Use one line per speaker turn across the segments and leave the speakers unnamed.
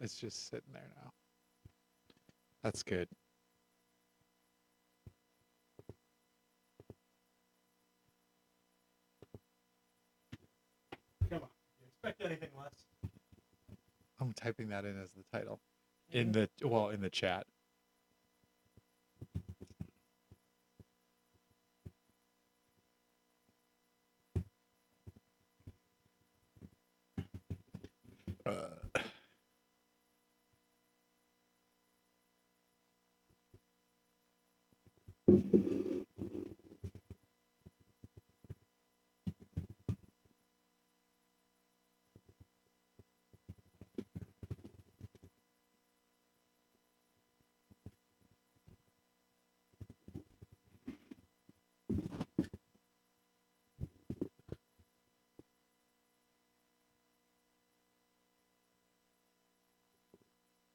It's just sitting there now. That's good.
Come on. You expect anything less?
I'm typing that in as the title. In the chat.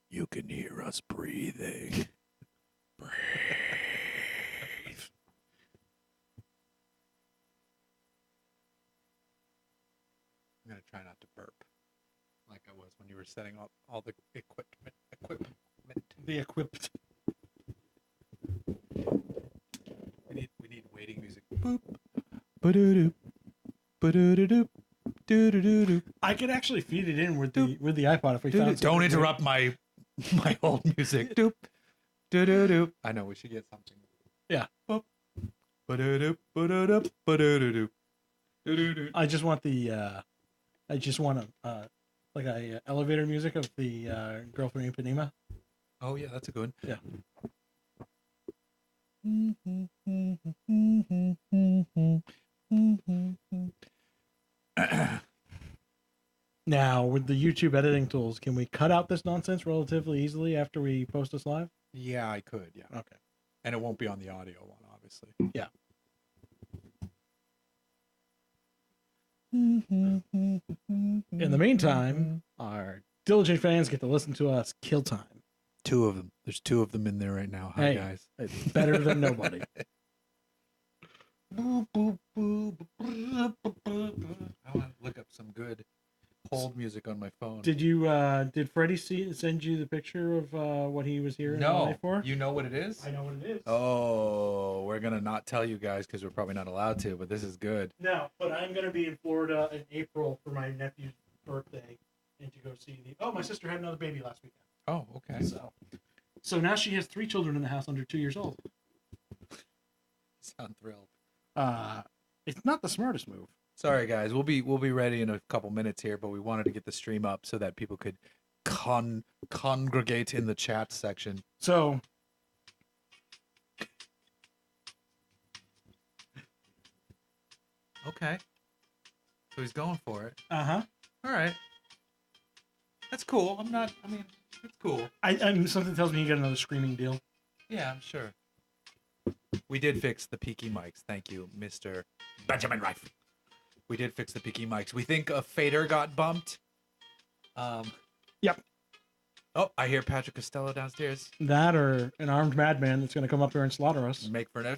You can hear us breathing. Breathe. I'm going to try not to burp like I was when you were setting up all the equipment.
The equipped.
We need waiting music. Boop. Ba-doo-doo. Ba-doo-doo-doo. Doo-doo-doo-doo.
I could actually feed it in with the iPod if we found something.
Don't interrupt my old music. Doop. Doo-doo-doo. I know we should get something.
Yeah.
Boop. Ba-doo-doo. Ba-doo-doo. Ba-doo-doo-doo. Doo-doo-doo.
I just want like a elevator music of the Girl from Ipanema.
Oh yeah, that's a good one.
Yeah. Now, with the YouTube editing tools, can we cut out this nonsense relatively easily after we post this live?
Yeah, I could. Yeah.
Okay.
And it won't be on the audio one, obviously.
Yeah. In the meantime, our diligent fans get to listen to us kill time.
Two of them. There's two of them in there right now. Hi,
Hey,
guys.
it's better than nobody.
I want to look up some good hold music on my phone.
Did Freddie send you the picture of what he was here in LA for?
You know what it is?
I know what it is.
Oh, we're going to not tell you guys because we're probably not allowed to, but this is good.
No, but I'm going to be in Florida in April for my nephew's birthday and to go see my sister had another baby last weekend.
Oh, okay.
So now she has 3 children in the house under 2 years old.
Sound thrilled.
It's not the smartest move.
Sorry, guys. We'll be ready in a couple minutes here, but we wanted to get the stream up so that people could congregate in the chat section.
So,
okay. So he's going for it.
uh-huh.
All right. That's cool. It's cool.
I'm something tells me you get another screaming deal.
Yeah, I'm sure. We did fix the peaky mics. Thank you, Mr. Benjamin Rife. We did fix the peaky mics. We think a fader got bumped.
Yep.
Oh, I hear Patrick Costello downstairs.
That or an armed madman that's going to come up here and slaughter us.
Make for an...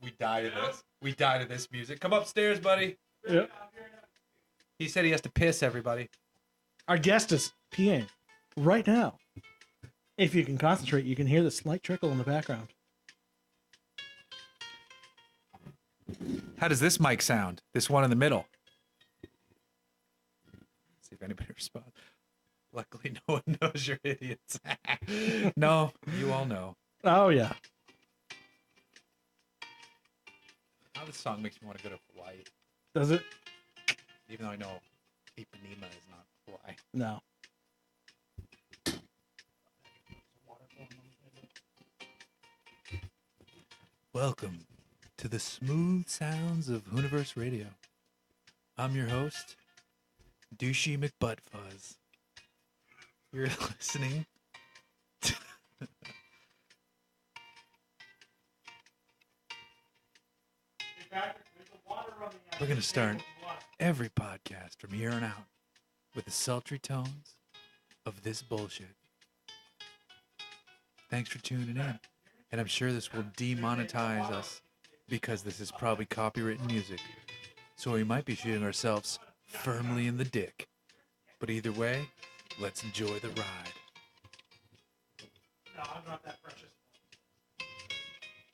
We die to this. We die to this music. Come upstairs, buddy.
Yep.
He said he has to piss, everybody.
Our guest is peeing right now. If you can concentrate, you can hear the slight trickle in the background.
How does this mic sound? This one in the middle. See if anybody responds. Luckily, no one knows you're idiots. No, you all know.
Oh, yeah.
Now this song makes me want to go to Hawaii.
Does it?
Even though I know Ipanema is not Hawaii.
No.
Welcome to the smooth sounds of Hooniverse Radio. I'm your host, Douchey McButtFuzz. You're listening to... We're going to start every podcast from here on out with the sultry tones of this bullshit. Thanks for tuning in. And I'm sure this will demonetize us because this is probably copywritten music. So we might be shooting ourselves firmly in the dick. But either way, let's enjoy the ride.
No, I'm not that precious.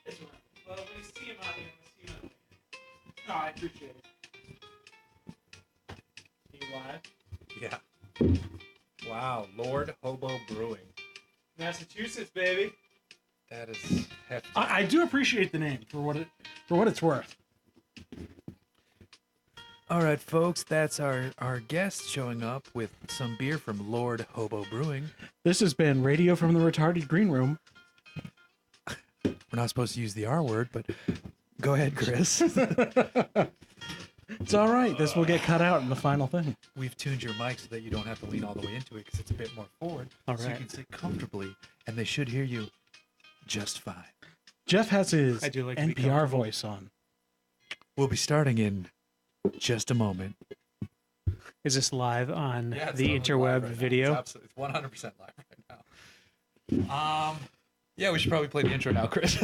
It's all right. Well, when you see him out here, you see him. No, I appreciate it. Are you live?
Yeah. Wow, Lord Hobo Brewing.
Massachusetts, baby.
That is hefty.
I do appreciate the name for what it's worth.
All right, folks, that's our guest showing up with some beer from Lord Hobo Brewing.
This has been Radio from the Retarded Green Room.
We're not supposed to use the R word, but go ahead, Chris.
It's all right. This will get cut out in the final thing.
We've tuned your mic so that you don't have to lean all the way into it because it's a bit more forward.
All
so
right.
you can sit comfortably, and they should hear you just fine.
Jeff has his
I do like to be
NPR
comfortable.
voice on.
We'll be starting in just a moment.
Is this live on
Yeah, it's
the
totally
interweb
live right now.
video?
It's 100% live right now. Yeah, we should probably play the intro now, Chris.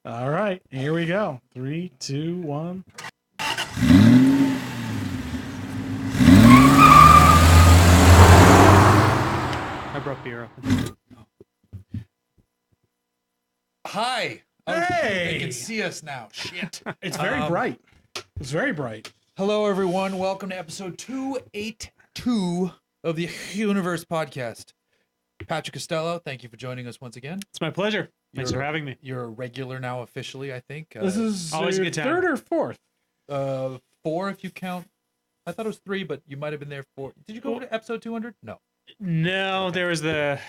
All right, here we go. 3, 2, 1.
I brought beer up.
Hi.
Hey!
They can see us now. Shit.
It's very bright. It's very bright.
Hello, everyone. Welcome to episode 282 of the Hooniverse podcast. Patrick Costello, thank you for joining us once again.
It's my pleasure. Thanks
You're-
for having me.
You're a regular now officially, I think.
This is
always a
your
good time.
third or fourth?
4 if you count. I thought it was 3, but you might have been there 4. Did you go over to episode 200? No.
No, there was the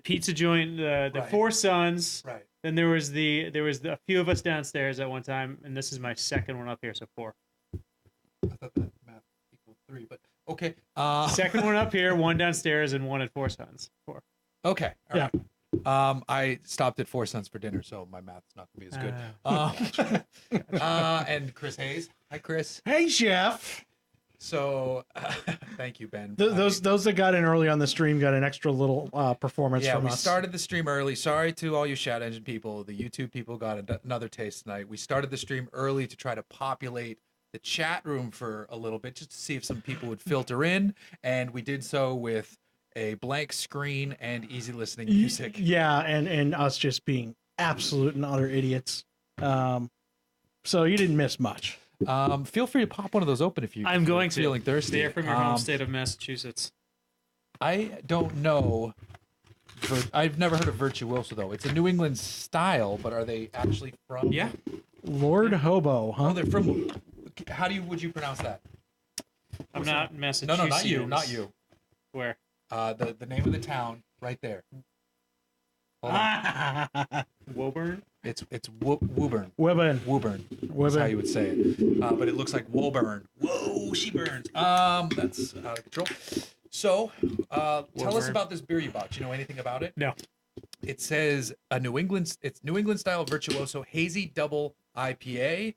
pizza joint, the
Right.
Four Sons.
Right.
Then there was a few of us downstairs at one time, and this is my second one up here, so 4.
I thought that math equaled 3, but okay.
Second one up here, one downstairs, and one at Four Sons. 4.
Okay. all
Yeah.
right. I stopped at 4 cents for dinner, so my math's not gonna be as good. And Chris Hayes. Hi, Chris.
Hey, Jeff.
So, thank you, Ben.
Those that got in early on the stream got an extra little performance
Yeah,
from
we
us.
started the stream early. Sorry to all you Shout Engine people. The YouTube people got another taste tonight. We started the stream early to try to populate the chat room for a little bit, just to see if some people would filter in, and we did so with a blank screen and easy listening music.
Yeah, and us just being absolute and utter idiots. So you didn't miss much.
Feel free to pop one of those open if
I'm
you're
going to.
feeling thirsty.
They're from your home state of Massachusetts.
I don't know. I've never heard of Virtuoso though. It's a New England style, but are they actually from?
Yeah.
Lord Hobo,
Oh,
huh?
they're from. How would you pronounce that?
I'm not
No,
Massachusetts.
no, not you, not you.
Where?
The name of the town right there. Hold on.
Woburn?
It's Woburn.
Woburn.
Woburn. That's
Woburn.
how you would say it. But it looks like Woburn. Whoa, she burns. That's out of control. So, tell us
Woburn.
about this beer you bought. Do you know anything about it?
No.
It says it's New England style Virtuoso hazy double IPA.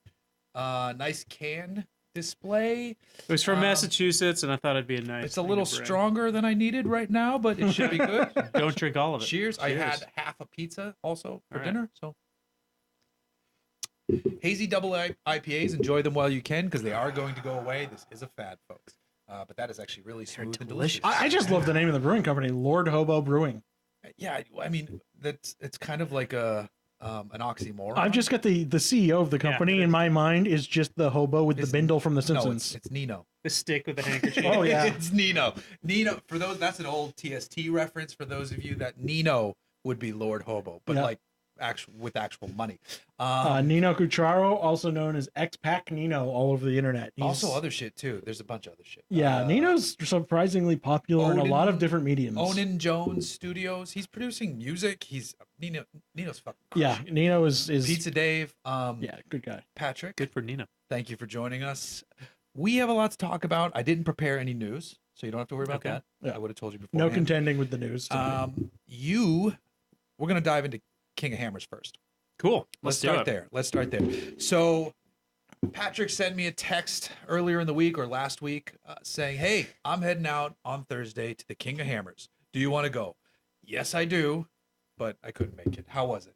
Nice can display.
It was from Massachusetts, and I thought it'd be a nice.
It's a
thing
little
to bring.
stronger than I needed right now, but it should be good.
Don't drink all of it.
Cheers. I
Cheers.
had half a pizza also for
All right.
dinner. So hazy double IPAs, enjoy them while you can because they are going to go away. This is a fad, folks. But that is actually really smooth and delicious.
I just love the name of the brewing company, Lord Hobo Brewing.
Yeah, I mean it's kind of like an oxymoron.
I've just got the CEO of the company
it
in
is.
my mind is just the hobo with
It's-
the bindle from The
no,
Simpsons.
it's Nino.
The stick with the handkerchief.
Oh, yeah.
It's Nino. Nino. For those, that's an old TST reference. For those of you that Nino would be Lord Hobo, but
Yeah.
like with actual money.
Nino Cucharo, also known as X-Pac Nino, all over the internet. He's-
Also other shit too. There's a bunch of other shit.
Yeah, Nino's surprisingly popular in a lot of different mediums.
Onan Jones Studios. He's producing music. Nino's fucking
Yeah,
crushing it.
Nino is
Pizza Dave.
yeah, good guy.
Patrick.
Good for Nina.
Thank you for joining us. We have a lot to talk about. I didn't prepare any news, so you don't have to worry about
Okay.
that.
Yeah.
I would have told you before.
No contending with the news.
We're gonna dive into King of Hammers first.
Cool.
Let's
do
start
it.
there. Let's start there. So, Patrick sent me a text earlier in the week or last week saying, "Hey, I'm heading out on Thursday to the King of Hammers. Do you want to go?" Yes, I do, but I couldn't make it. How was it?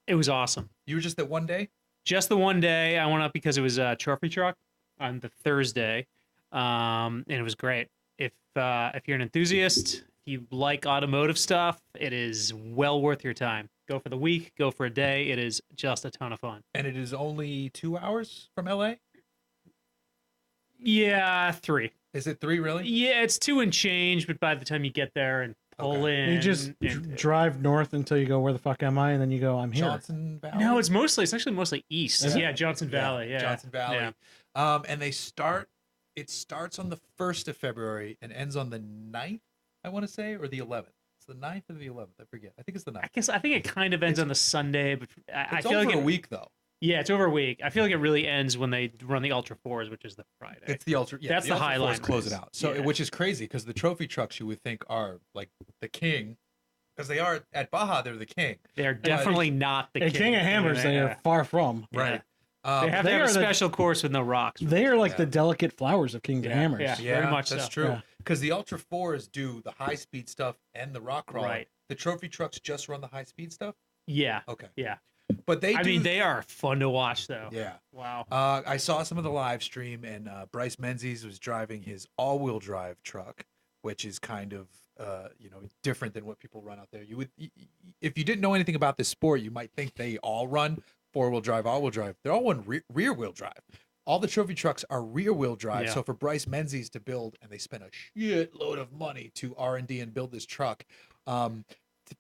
It was awesome.
You were just that one day?
Just the one day I went up because it was a trophy truck on the Thursday, and it was great. if you're an enthusiast, if you like automotive stuff, it is well worth your time. Go for the week, go for a day. It is just a ton of fun.
And it is only 2 hours from LA?
Yeah, 3.
Is it 3 really?
Yeah, it's 2 and change, but by the time you get there and pull in,
You just
and-
drive north until you go, where the fuck am I? And then you go, I'm here.
Johnson Valley?
No, it's actually mostly east.
Is it?
Yeah, Johnson Valley. Yeah,
Johnson Valley.
Yeah.
And it starts on the 1st of February and ends on the 9th, I want to say, or the 11th. It's the 9th or the 11th. I forget. I think it's the 9th.
I think it kind of ends on the Sunday, but I
It's
feel
over
like
a week, though.
Yeah, it's over a week. I feel like it really ends when they run the Ultra 4s, which is the Friday.
It's the Ultra. Yeah,
That's the
Ultra
Highline
Force close it
race.
out. So,
Yeah.
which is crazy because the trophy trucks you would think are like the king, because they are at Baja. They're the king.
They're definitely not the
At King of Hammers, they are far from.
Yeah.
Right.
They have
They
to have a
are the-
special course with no rocks.
They are like
Yeah.
the delicate flowers of Kings of
Yeah,
Hammers.
yeah.
Yeah,
very much
that's
so.
true.
Yeah.
Because the Ultra 4s do the high speed stuff and the rock crawling.
Right.
The trophy trucks just run the high speed stuff.
Yeah,
Okay.
yeah.
But they
I
do.
mean, they are fun to watch, though.
Yeah.
Wow.
I saw some of the live stream, and Bryce Menzies was driving his all-wheel drive truck, which is kind of different than what people run out there. You would, if you didn't know anything about this sport, you might think they all run four-wheel drive, all-wheel drive. They're all rear-wheel drive. All the trophy trucks are rear-wheel drive.
Yeah.
So for Bryce Menzies to build, and they spent a shitload of money to R&D and build this truck,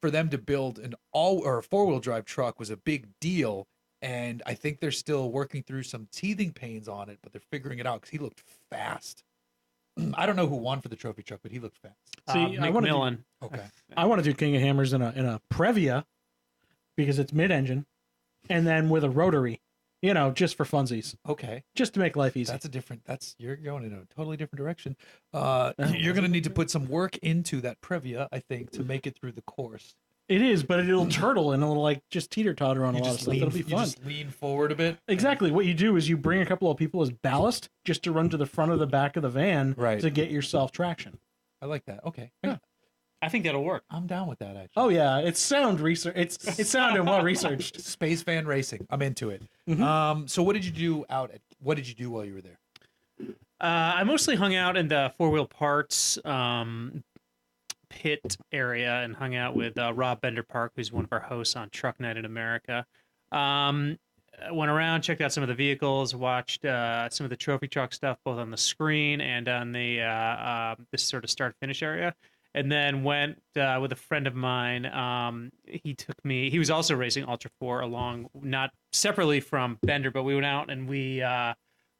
for them to build an four-wheel drive truck was a big deal. And I think they're still working through some teething pains on it, but they're figuring it out because he looked fast. I don't know who won for the trophy truck, but he looked fast.
See, I wanna do-
McMillan.
Okay.
I want to do King of Hammers in a Previa because it's mid-engine, and then with a rotary, just for funsies,
Okay.
just to make life easy.
You're going in a totally different direction. You're going to need to put some work into that Previa, I think, to make it through the course.
It is, but it'll turtle and it'll like just teeter-totter on a lot of stuff. It'll be
You
fun.
just lean forward a bit.
Exactly. What you do is you bring a couple of people as ballast just to run to the front of the back of the van
Right.
to get yourself traction.
I like that. Okay.
Yeah.
I think that'll work.
I'm down with that, actually.
Oh yeah, it's sound research. It's sound and well researched.
Space van racing. I'm into it.
Mhm.
So what did you do what did you do while you were there?
I mostly hung out in the four-wheel parts pit area and hung out with Rob Bender Park, who's one of our hosts on Truck Night in America. Went around, checked out some of the vehicles, watched some of the trophy truck stuff, both on the screen and on the this sort of start-finish area. And then went with a friend of mine. He took me. He was also racing Ultra 4 along, not separately from Bender, but we went out and we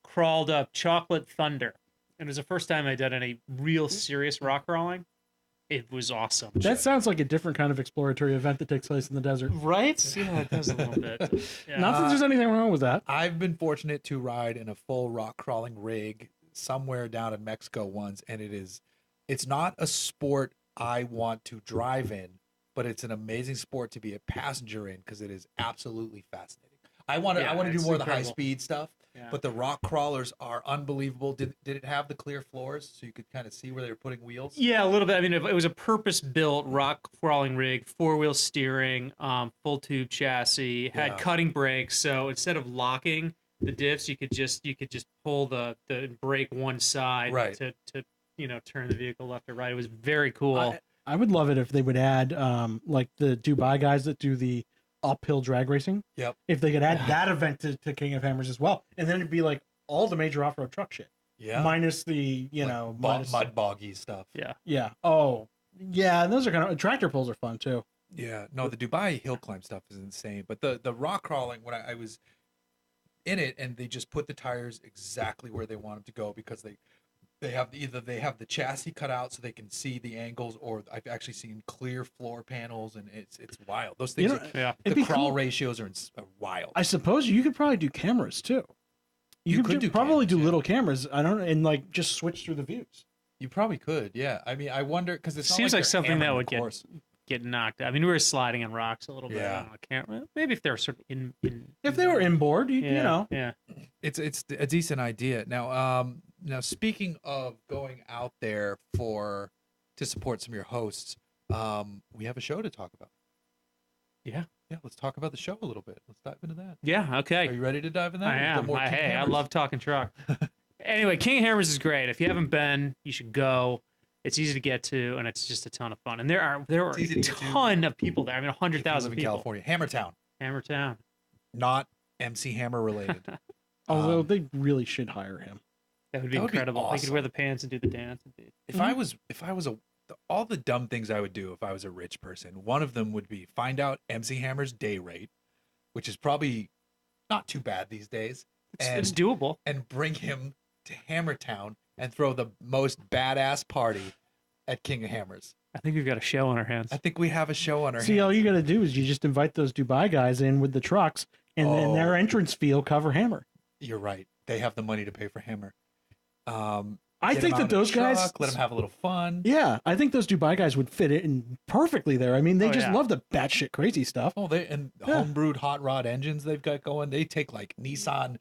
crawled up Chocolate Thunder. And it was the first time I'd done any real serious rock crawling. It was awesome.
That sounds like a different kind of exploratory event that takes place in the desert.
Right? Yeah, it does a little bit. Yeah.
Not that there's anything wrong with that.
I've been fortunate to ride in a full rock crawling rig somewhere down in Mexico once, and it's not a sport I want to drive in, but it's an amazing sport to be a passenger in because it is absolutely fascinating. I want to do
it's
more of the high
incredible.
speed stuff,
Yeah.
but the rock crawlers are unbelievable. Did it have the clear floors so you could kind of see where they were putting wheels?
Yeah, a little bit. I mean, it was a purpose-built rock crawling rig, four-wheel steering, full tube chassis, had
Yeah.
cutting brakes. So instead of locking the diffs, you could just pull the brake one side
Right.
to turn the vehicle left or right. It was very cool.
I would love it if they would add like the Dubai guys that do the uphill drag racing.
Yep.
If they could add that event to King of Hammers as well, and then it'd be like all the major off-road truck shit,
Yeah.
minus the minus
mud boggy stuff.
yeah. Oh yeah, and those are kind of tractor pulls are fun too.
Yeah, no, the Dubai hill climb stuff is insane. But the rock crawling, when I was in it, and they just put the tires exactly where they want them to go because they have the chassis cut out so they can see the angles, or I've actually seen clear floor panels, and it's wild. Those things,
Yeah.
It'd
the
be
crawl
cool.
ratios are wild.
I suppose you could probably do cameras too.
You could do
probably
cameras,
do
yeah.
little cameras. I don't know, and like just switch through the views.
You probably could, yeah. I mean, I wonder because it
Seems like something that would
course.
get knocked. I mean, we were sliding on rocks a little bit.
Yeah.
I don't know, maybe if they're sort of in
If they were inboard, you
yeah,
know.
Yeah.
It's a decent idea. Now speaking of going out there to support some of your hosts, we have a show to talk about.
Yeah.
Yeah, let's talk about the show a little bit. Let's dive into that.
Yeah. Okay.
Are you ready to dive in that?
I
We've got
am.
more King
Hey, I
Hammers.
love talking truck. Anyway, King of Hammers is great. If you haven't been, you should go. It's easy to get to, and it's just a ton of fun. And there are
It's easy
a
to get to.
ton of people there. I mean,
If you
100,000
live in
people.
California, Hammertown,
Hammertown.
not MC Hammer related.
Although
Um,
they really should hire him.
That would be
That would be
incredible. They could
awesome.
wear the pants and do the dance.
If I was all the dumb things I would do if I was a rich person, one of them would be find out MC Hammer's day rate, which is probably not too bad these days,
It's doable.
and bring him to Hammertown and throw the most badass party at King of Hammers.
I think we've got a show on our hands.
I think we have a show on our
See, all
hands.
you got to do is you just invite those Dubai guys in with the trucks, and then their
Oh.
entrance fee will cover Hammer.
You're right. They have the money to pay for Hammer.
I
Get
think
'em
that
out in a
those guys.
truck, let them have a little fun.
Yeah, I think those Dubai guys would fit in perfectly there. I mean, they
Oh,
just
yeah.
love the batshit crazy stuff.
Oh, they and
Yeah.
homebrewed hot rod engines they've got going. They take like Nissan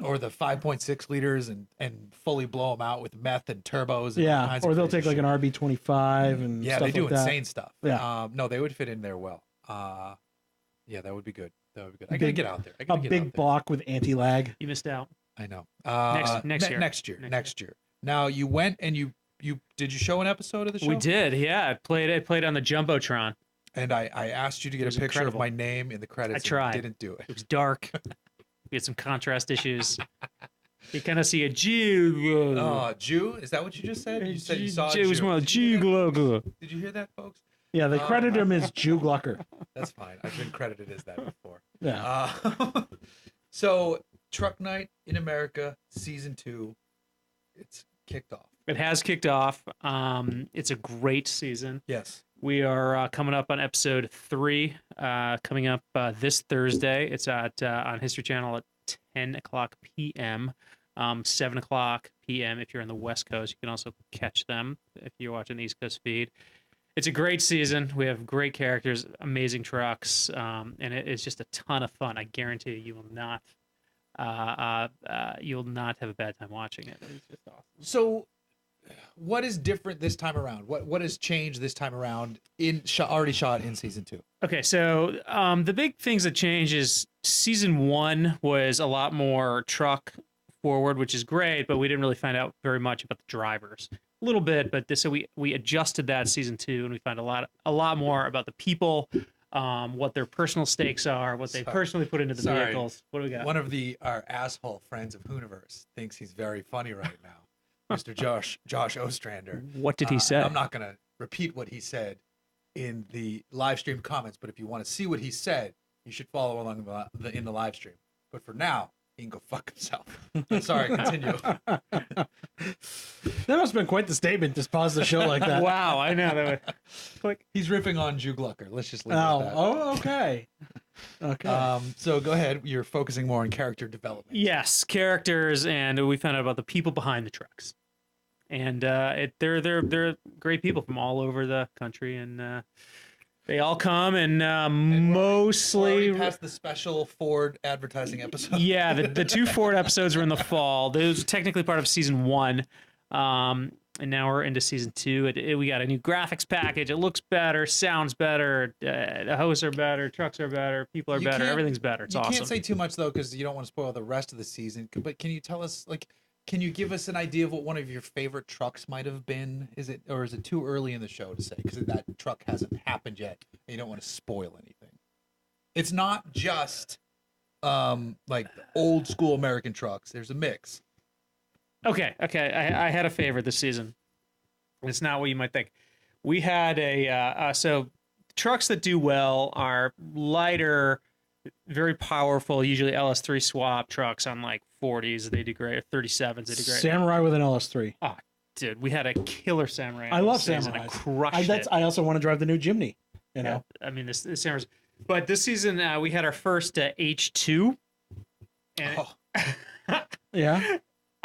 or the 5.6 liters and fully blow them out with meth and turbos. And all
Yeah,
kinds of
or they'll
crazy
take like
shit.
an RB25 and
Yeah,
stuff
they do
like that.
insane stuff.
Yeah.
No, they would fit in there well. Yeah, that would be good. That would be good. I gotta
Big-
get out there. I
A
gotta get
big
out there.
block with anti-lag.
You missed out.
I know.
Next year.
Next year.
Next
Next year. Now you went and you did you show an episode of the show?
We did, yeah. I played on the Jumbotron.
And I asked you to
It
get a
was
picture
incredible.
of my name in the credits.
I tried.
And you didn't do it.
It was dark. We had some contrast issues. You kind of see a Jew.
Oh, Jew? Is that what you just said? You said you saw a
It was
Jew.
more like
Did you hear
Jew.
that? Did you hear that, folks?
Yeah, they
Oh.
credit him as Jew Glucker.
That's fine. I've been credited as that before.
Yeah.
So, Truck Night in America, season 2, it's kicked off.
It has kicked off. It's a great season.
Yes.
We are coming up on episode 3, coming up this Thursday. It's at on History Channel at 10 o'clock p.m., 7 o'clock p.m. if you're on the West Coast. You can also catch them if you're watching the East Coast feed. It's a great season. We have great characters, amazing trucks, and it's just a ton of fun. I guarantee you will not have a bad time watching it. It's just awesome.
So, what is different this time around? What has changed this time around already shot in season 2?
Okay, so the big things that changed is season 1 was a lot more truck forward, which is great, but we didn't really find out very much about the drivers. A little bit, but so we adjusted that season 2, and we found a lot more about the people, what their personal stakes are, what they
Sorry.
personally put into the
Sorry.
vehicles. What do we got?
One of our asshole friends of Hooniverse thinks he's very funny right now. Mr. Josh Ostrander.
What did he say?
I'm not going to repeat what he said in the live stream comments, but if you want to see what he said, you should follow along in the live stream. But for now, he can go fuck himself. Sorry, continue.
That must have been quite the statement. Just pause the show like that.
Wow, I know that. Click.
He's ripping on Jew Glucker. Let's just leave it at that.
Okay. Okay.
So go ahead. You're focusing more on character development.
Yes, characters, and we found out about the people behind the trucks, and they're great people from all over the country, and they all come and mostly.
We're past the special Ford advertising episode.
Yeah, the 2 Ford episodes were in the fall. Those were technically part of season 1, and now we're into season 2. We got a new graphics package. It looks better, sounds better, the hosts are better, trucks are better, people are
You
better,
can't-
everything's better. It's
you
awesome.
can't say too much though, because you don't want to spoil the rest of the season. But can you tell us, can you give us an idea of what one of your favorite trucks might have been? Is it too early in the show to say because that truck hasn't happened yet, and you don't want to spoil anything? It's not just like old school American trucks. There's a mix.
Okay. I had a favorite this season. It's not what you might think. We had so trucks that do well are lighter, very powerful, usually LS3 swap trucks on like 40s. They do great. Or 37s. They do great.
Samurai with an LS3.
Dude, we had a killer Samurai.
I love
this season.
Samurais.
I crushed it.
I also want to drive the new Jimny. You know.
I mean, this Samurais. But this season, we had our first H2. And
Yeah.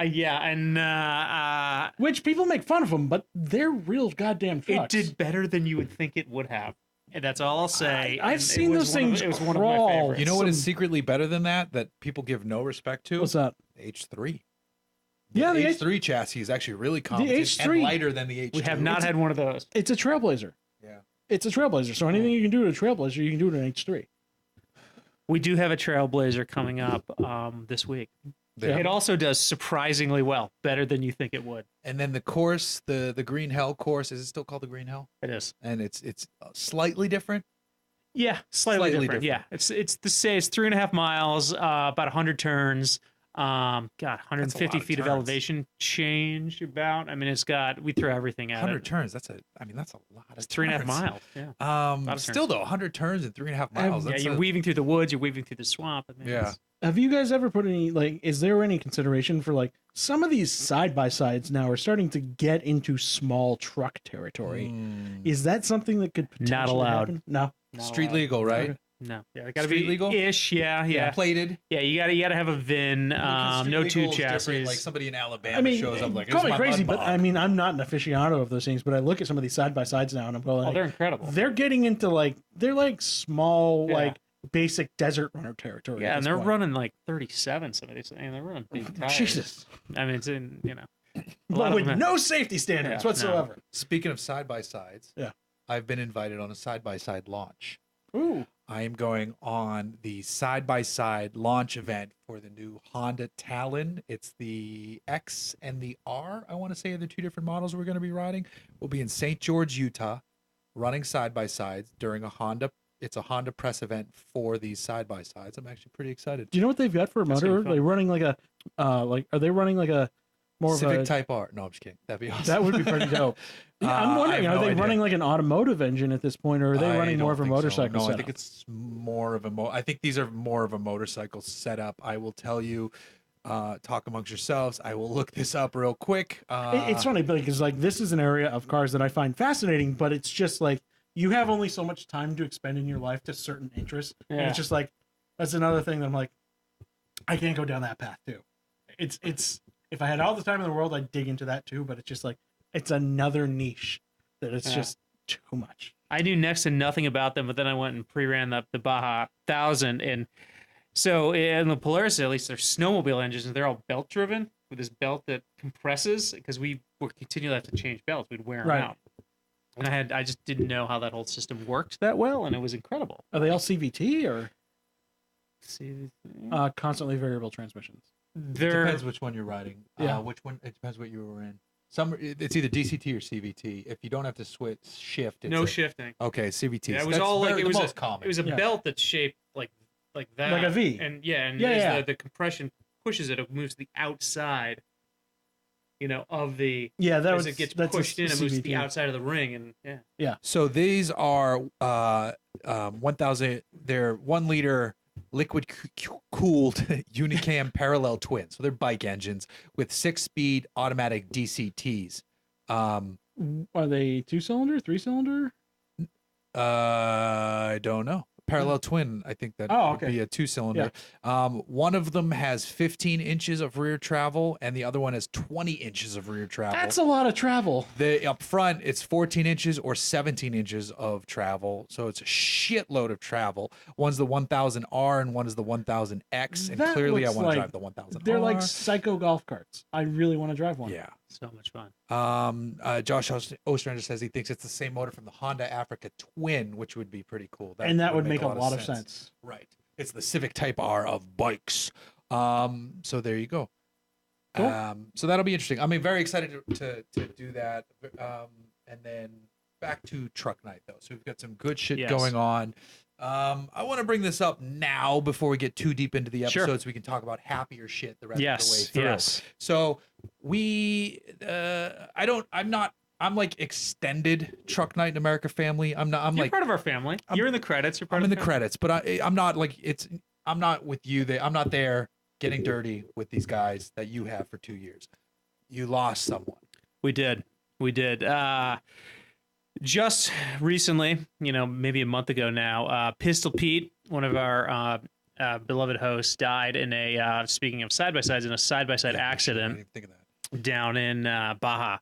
yeah, and
Which people make fun of them, but they're real goddamn
it
trucks.
did better than you would think it would have. And that's all I'll say.
I've
And
seen
it was
those
one of-
things
It was one of my
crawl.
favorites.
You know what is
Some-
secretly better than that people give no respect to?
What's that?
H3.
Yeah, the
H3 chassis is actually really competent
H3
and lighter than the H2.
We have not had one of those.
It's a Trailblazer.
Yeah.
It's a Trailblazer. So anything you can do to a Trailblazer, you can do to an H3.
We do have a Trailblazer coming up this week.
There.
It also does surprisingly well, better than you think it would.
And then the course, the Green Hell course, is it still called the Green Hell?
It is.
And it's slightly different.
Yeah, slightly
Slightly
different.
different.
Yeah, it's to say it's 3.5 miles, about 100 turns. God, 150
of
feet of
turns.
elevation change. About. I mean, it's got. We throw everything at
100
it.
turns. That's a lot of
It's 3.5
turns.
miles. Yeah.
Still though, 100 turns in 3.5 miles.
Yeah,
That's
you're weaving through the woods. You're weaving through the swamp. I mean,
Yeah.
it's-
Have you guys ever put any is there any consideration for some of these side by sides now are starting to get into small truck territory?
Mm.
Is that something that could potentially
Not allowed.
happen? No.
not
Street
allowed.
legal, right?
Okay.
No. Yeah, they gotta
Street
be
legal?
ish. Yeah.
Plated.
Yeah, you gotta have a VIN.
Because street
No
legal
two
is different,
chassis.
Like somebody in Alabama
I mean,
shows up like,
call
"Here's
me
my
crazy,
mud
but
bog."
I mean, I'm not an aficionado of those things. But I look at some of these side by sides now, and I'm going,
Oh, they're incredible.
they're getting into they're small
Yeah.
basic desert runner territory.
Yeah,
at
and
this
they're
point.
running like 37. Some of these, and they're running big tires.
Jesus,
I mean, it's in a lot
but
of
with
them-
no safety standards
Yeah,
whatsoever.
Speaking of side by sides,
Yeah.
I've been invited on a side by side launch.
Ooh,
I am going on the side by side launch event for the new Honda Talon. It's the X and the R, I want to say, are the two different models we're going to be riding. We'll be in St. George, Utah, running side by sides during a Honda press event for these side by sides. I'm actually pretty excited.
do you know what they've got for a
That's gonna
motor?
be fun.
They're running are they running a more
Civic
of a
Type R. No, I'm just kidding. That'd be awesome.
that would be pretty dope. Yeah, I'm
I
wondering,
have
are
no
they
idea.
running an automotive engine at this point, or are they
I
running more
don't
of a
think so.
motorcycle
No, I
setup?
think it's more of a I think these are more of a motorcycle setup. I will tell you, talk amongst yourselves. I will look this up real quick.
It's funny because this is an area of cars that I find fascinating, but it's just you have only so much time to expend in your life to certain interests. And
Yeah.
it's just that's another thing that I'm I can't go down that path too. It's if I had all the time in the world, I'd dig into that too, but it's just it's another niche that it's
Yeah.
just too much.
I knew next to nothing about them, but then I went and pre-ran the Baja 1000, and so in the Polaris, at least, they're snowmobile engines, and they're all belt driven with this belt that compresses because we were continually have to change belts. We'd wear them
Right.
out, and I just didn't know how that whole system worked that well, and it was incredible.
Are they all CVT or
See,
constantly variable transmissions?
they're
depends which one you're riding.
Yeah.
Which one? It depends what you were in. It's either DCT or CVT. If you don't have to shift, it's
no shifting.
Okay, CVT.
Yeah, it was
That's
all
very,
it
the
was
most
a,
common.
It was a
Yeah.
belt that's shaped like that,
Like a V.
and
Yeah,
as
yeah.
the compression pushes it, it moves to the outside. Of the
Yeah, that
as
was
it gets
that's a
pushed in, it moves to the
CVT.
outside of the ring, and yeah.
So these are 1,000. They're 1 liter liquid cooled Unicam parallel twin. So they're bike engines with 6-speed automatic DCTs.
Are they 2-cylinder, 3-cylinder?
I don't know. Parallel twin, I think that
Oh,
would
okay.
be a 2-cylinder. One of them has 15 inches of rear travel, and the other one has 20 inches of rear travel.
That's a lot of travel.
The up front, it's 14 inches or 17 inches of travel, so it's a shitload of travel. One's the 1000R and one is the 1000X, and
That
clearly I
looks
want to
like-
drive the 1000R.
They're like psycho golf carts. I really want to drive one.
Yeah.
So much fun.
Josh Ostrander says he thinks it's the same motor from the Honda Africa Twin, which would be pretty cool.
And that would make a lot of sense.
Right. It's the Civic Type R of bikes. So there you go.
Cool.
So that'll be interesting. I mean, very excited to do that. And then back to truck night though. So we've got some good shit
Yes.
going on. I want to bring this up now before we get too deep into the
Sure.
episode so we can talk about happier shit the rest of the way
Yes,
through.
yes.
So I'm like extended truck night in America family. I'm
You're
like
part of our family. You're in the credits. You're part
I'm
of
in the
family.
credits, but I'm not like I'm not with you. I'm not there getting dirty with these guys that you have for 2 years. You lost someone.
We did. Just recently, maybe a month ago now, Pistol Pete, one of our beloved hosts, died in speaking of side-by-sides, in a side-by-side
I
accident
didn't think of that.
down in Baja.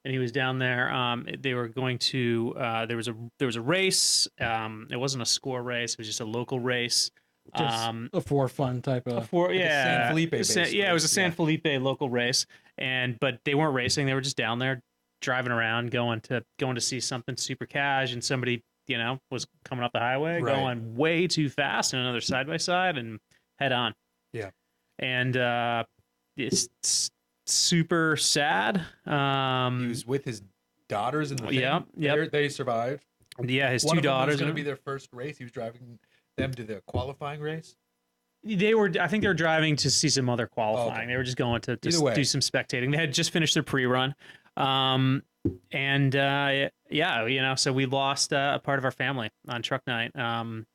And he was down there. They were going to, there was a race. It wasn't a score race. It was just a local race.
Just a for fun type of.
San Felipe based
it was a
race,
San
yeah.
Felipe local race, but they weren't racing. They were just down there driving around, going to see something super cash, and somebody was coming up the highway,
Right.
going way too fast in another side by side, and head on.
Yeah.
and it's super sad.
He was with his daughters in the thing.
Yep.
They survived.
Yeah, his
One
two
of them was
daughters.
going to be their first race. He was driving them to the qualifying race.
They were, I think, they were driving to see some other qualifying.
Okay.
They were just going to
Either way.
do some spectating. They had just finished their pre-run, yeah, so we lost a part of our family on truck night. Down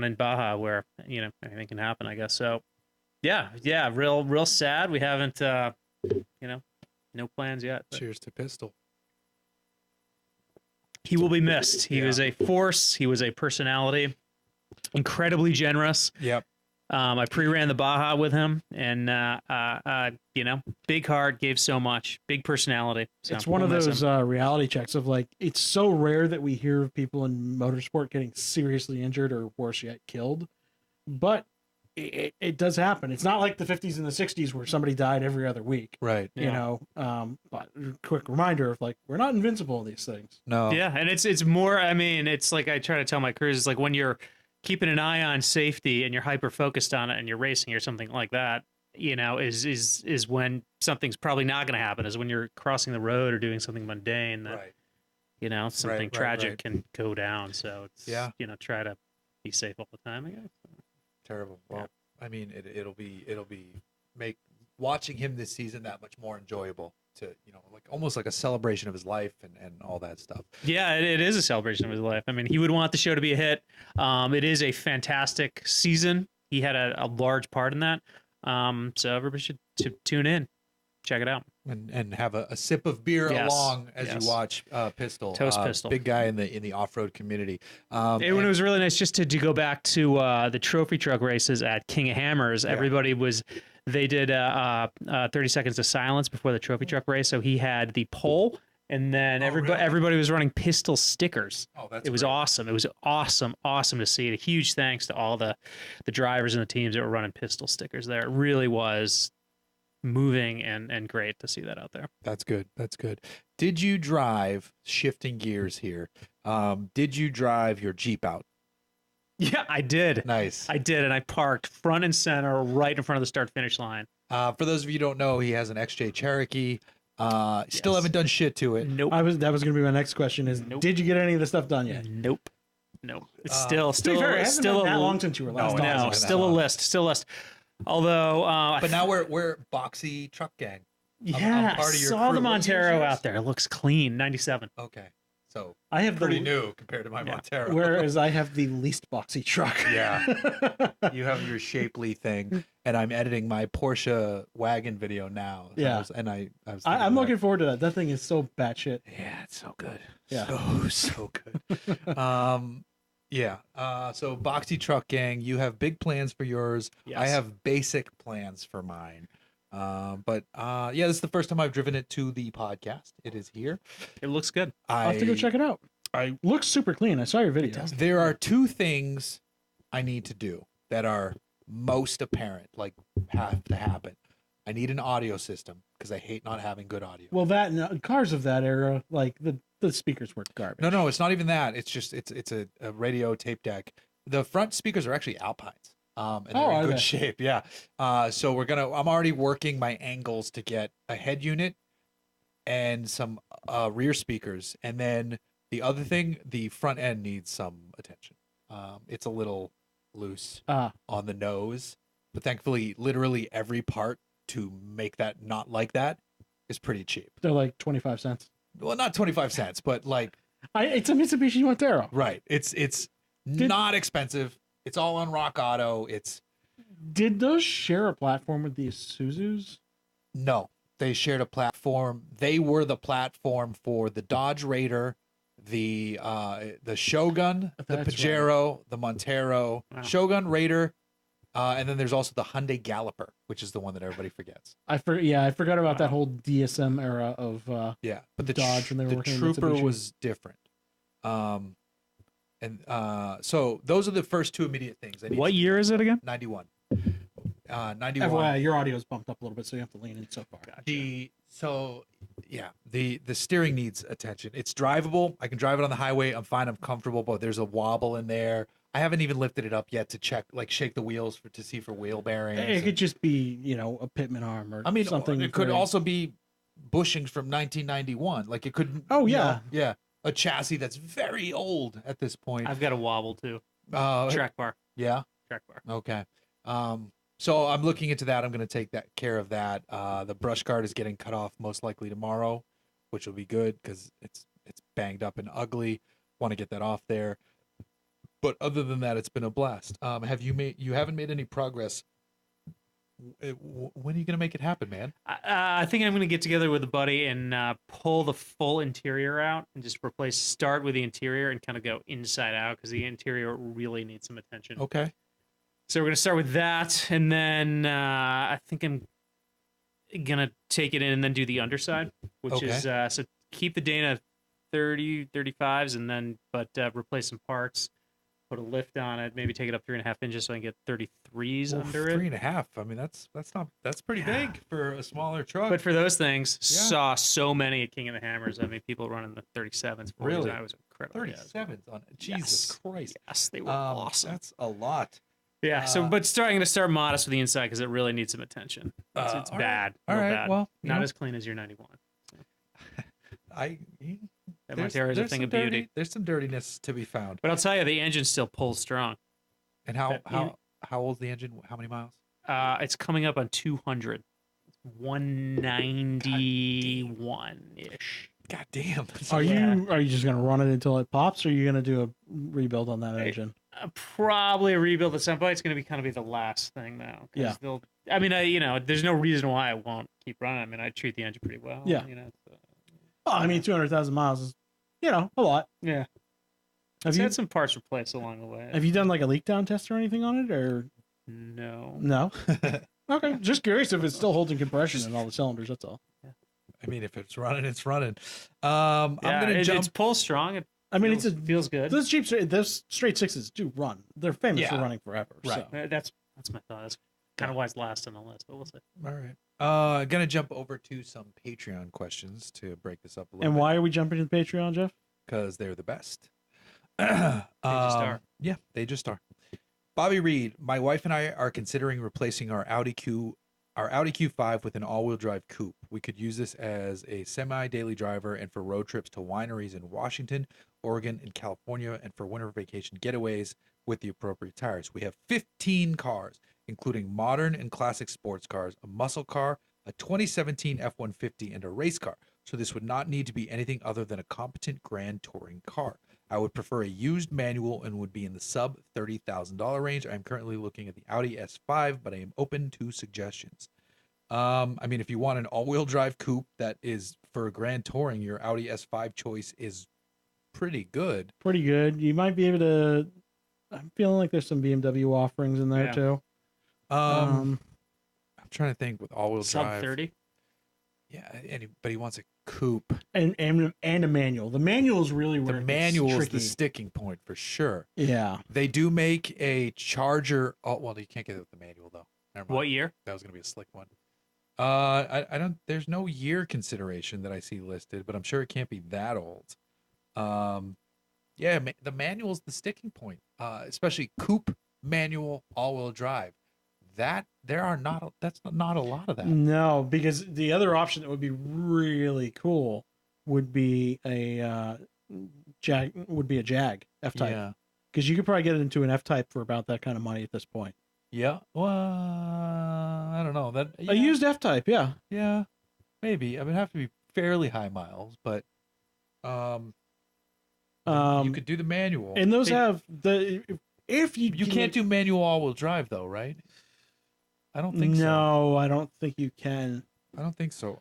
in Baja, where anything can happen, I guess. So, yeah, real sad. We haven't, no plans yet. But
Cheers to Pistol.
he will be missed. He was a force. He was a personality. Incredibly generous.
Yep.
I pre-ran the Baja with him, and big heart, gave so much, big personality. So
It's one of
we'll miss
those
him.
reality checks of like, it's so rare that we hear of people in motorsport getting seriously injured or worse yet killed, but it does happen. It's not like the 50s and the 60s where somebody died every other week.
Right.
But quick reminder of like, we're not invincible in these things.
No.
Yeah, and it's more. I mean, it's like I try to tell my crews, it's like when you're keeping an eye on safety and you're hyper focused on it and you're racing or something like that, is when something's probably not going to happen. Is when you're crossing the road or doing something mundane that something
Right,
tragic
right.
can go down. So it's try to be safe all the time, I guess.
Terrible. Well, I mean, it'll be make watching him this season that much more enjoyable. To like almost like a celebration of his life and all that stuff.
Yeah, it is a celebration of his life. I mean, he would want the show to be a hit. It is a fantastic season. He had a large part in that. So everybody should tune in, check it out,
and have a sip of beer
Yes,
along as
yes.
you watch Pistol.
Toast Pistol.
Big guy in the off-road community.
It was really nice just to go back to the trophy truck races at King of Hammers. Everybody they did 30 seconds of silence before the trophy truck race. So he had the pole, and then everybody was running Pistol stickers.
Oh, that's
It was
great.
awesome. It was awesome to see it. A huge thanks to all the drivers and the teams that were running Pistol stickers there. It really was moving and great to see that out there.
That's good. That's good. Did you drive, shifting gears here, did you drive your Jeep out?
Yeah, I did.
Nice.
I did, and I parked front and center right in front of the start-finish line.
For those of you who don't know, he has an XJ Cherokee. Still
Yes.
haven't done shit to it.
Nope.
That was going to be my next question is,
Nope.
did you get any of the stuff done yet?
Nope. It's
To
still
To be fair, it hasn't
still
been that
a
long since you were last on.
no, still a list. Although,
But now we're Boxy Truck Gang.
yeah,
part
I
of your
saw
crew.
the
What year is
Montero
yours?
out there. It looks clean, 97.
Okay, so
I have
pretty
the
new compared to my Montero.
whereas I have the least boxy truck.
Yeah. You have your shapely thing, and I'm editing my Porsche wagon video now.
Yeah.
I was thinking
I'm
about-
looking forward to that. That thing is so batshit.
Yeah, it's so good.
Yeah.
So good. Yeah. So Boxy Truck Gang, you have big plans for yours.
Yes.
I have basic plans for mine. But this is the first time I've driven it to the podcast. It is here.
It looks good.
I'll have to go check it out. It looks super clean. I saw your video.
There are two things I need to do that are most apparent, like have to happen. I need an audio system because I hate not having good audio.
Well, that and cars of that era, like the speakers were garbage.
No, it's not even that. It's just it's a radio tape deck. The front speakers are actually Alpines. And they're
Oh,
in
are
good
they?
shape. Yeah. So I'm already working my angles to get a head unit and some rear speakers. And then the other thing, the front end needs some attention. It's a little loose on the nose, but thankfully literally every part to make that not like that is pretty cheap.
They're like 25 cents.
Well, not 25 cents, but like,
It's a Mitsubishi Montero.
right. It's not expensive. It's all on Rock Auto.
Did those share a platform with the Isuzus?
No, they shared a platform. They were the platform for the Dodge Raider, the Shogun, the
That's
Pajero, the Montero,
Wow.
Shogun, Raider, and then there's also the Hyundai Galloper, which is the one that everybody forgets.
I forgot about that
Wow.
whole DSM era of
Yeah, but the
Dodge when they were
the
working with
Trooper
Mitsubishi.
was different. So those are the first two immediate things. I need
What
to-
year is it again?
91. 91.
FYI, your audio's bumped up a little bit, so you have to lean in so far.
The steering needs attention. It's drivable. I can drive it on the highway. I'm fine. I'm comfortable, but there's a wobble in there. I haven't even lifted it up yet to check, like shake the wheels to see for wheel bearings.
It could just be, a Pitman arm or
I mean,
something.
it could
very-
also be bushings from 1991. Like it could.
Oh,
you know,
yeah.
yeah, a chassis that's very old at this point.
I've got a wobble too.
Uh,
Track bar.
yeah.
Track bar.
Okay. So I'm looking into that. I'm going to take care of that. The brush guard is getting cut off most likely tomorrow, which will be good because it's banged up and ugly. Want to get that off there. But other than that, it's been a blast. You haven't made any progress. When are you going to make it happen, man?
I think I'm going to get together with a buddy and pull the full interior out and just start with the interior and kind of go inside out because the interior really needs some attention.
Okay.
So we're going to start with that. And then I think I'm going to take it in and then do the underside, which is so keep the Dana 35s and then replace some parts. Put a lift on it, maybe take it up 3.5 inches so I can get 33s under it.
3.5. I mean, that's pretty big for a smaller truck.
But for those things,
Yeah.
saw so many at King of the Hammers. I mean, people running the 37s, 40s.
Really?
I was incredible.
37s on it. Jesus Christ.
Yes, they were awesome.
That's a lot.
Yeah. But I'm going to start modest with the inside because it really needs some attention. It's
all
bad.
All
real
right.
bad.
Well,
not as clean as your 91. That Montero is a thing of beauty.
There's some dirtiness to be found.
But I'll tell you, the engine still pulls strong.
And how old's the engine? How many miles?
It's coming up on 200. 191-ish.
God damn.
Are you just gonna run it until it pops, or are you gonna do a rebuild on that engine?
Probably a rebuild at some point. It's going to be the last thing now.
Yeah.
I mean, there's no reason why I won't keep running. I mean, I treat the engine pretty well.
Yeah. Well, I mean, 200,000 miles is, a lot.
Yeah.
Have
I've
you
had some parts replaced along the way.
have you done like a leak down test or anything on it, or
No.
no? Okay, just curious if it's still holding compression in all the cylinders. That's all.
I mean, if it's running, it's running. I'm gonna jump.
It's pull strong. It feels good.
Those straight sixes do run. They're famous for
Yeah.
running forever.
Right.
So.
That's my thought. That's kind of why it's last on the list, but we'll see.
All right. Gonna jump over to some Patreon questions to break this up a little
And
bit.
why are we jumping to the Patreon, Jeff?
Because they're the best.
They just are.
Yeah, they just are. Bobby Reed, my wife and I are considering replacing our Audi Q5 with an all-wheel drive coupe. We could use this as a semi-daily driver and for road trips to wineries in Washington, Oregon, and California, and for winter vacation getaways with the appropriate tires. We have 15 cars, including modern and classic sports cars, a muscle car, a 2017 F-150, and a race car. So this would not need to be anything other than a competent grand touring car. I would prefer a used manual and would be in the sub $30,000 range. I'm currently looking at the Audi S5, but I am open to suggestions. I mean, if you want an all-wheel drive coupe that is for grand touring, your Audi S5 choice is pretty good.
Pretty good. You might be able to. I'm feeling like there's some BMW offerings in there
Yeah.
too.
I'm trying to think with all-wheel
Sub
drive.
30.
Yeah, anybody wants a coupe.
And a manual. The manual is really where
The
it gets
manual is
tricky.
the sticking point for sure.
Yeah.
They do make a Charger. Oh well, you can't get it with the manual though. Never mind.
What year?
That was gonna be a slick one. I don't. There's no year consideration that I see listed, but I'm sure it can't be that old. Yeah, the manual's the sticking point. Especially coupe manual all-wheel drive. That's not a lot of that.
No, because the other option that would be really cool would be a Jag. F-Type.
Yeah.
Because you could probably get it into an F-Type for about that kind of money at this point.
Yeah. Well, I don't know.
A used F-Type, yeah.
Yeah. Maybe. I would have to be fairly high miles, but you could do the manual.
And those
They-
have the if you
You can't do manual all-wheel drive though, right? I don't think so.
No, I don't think you can.
I don't think so.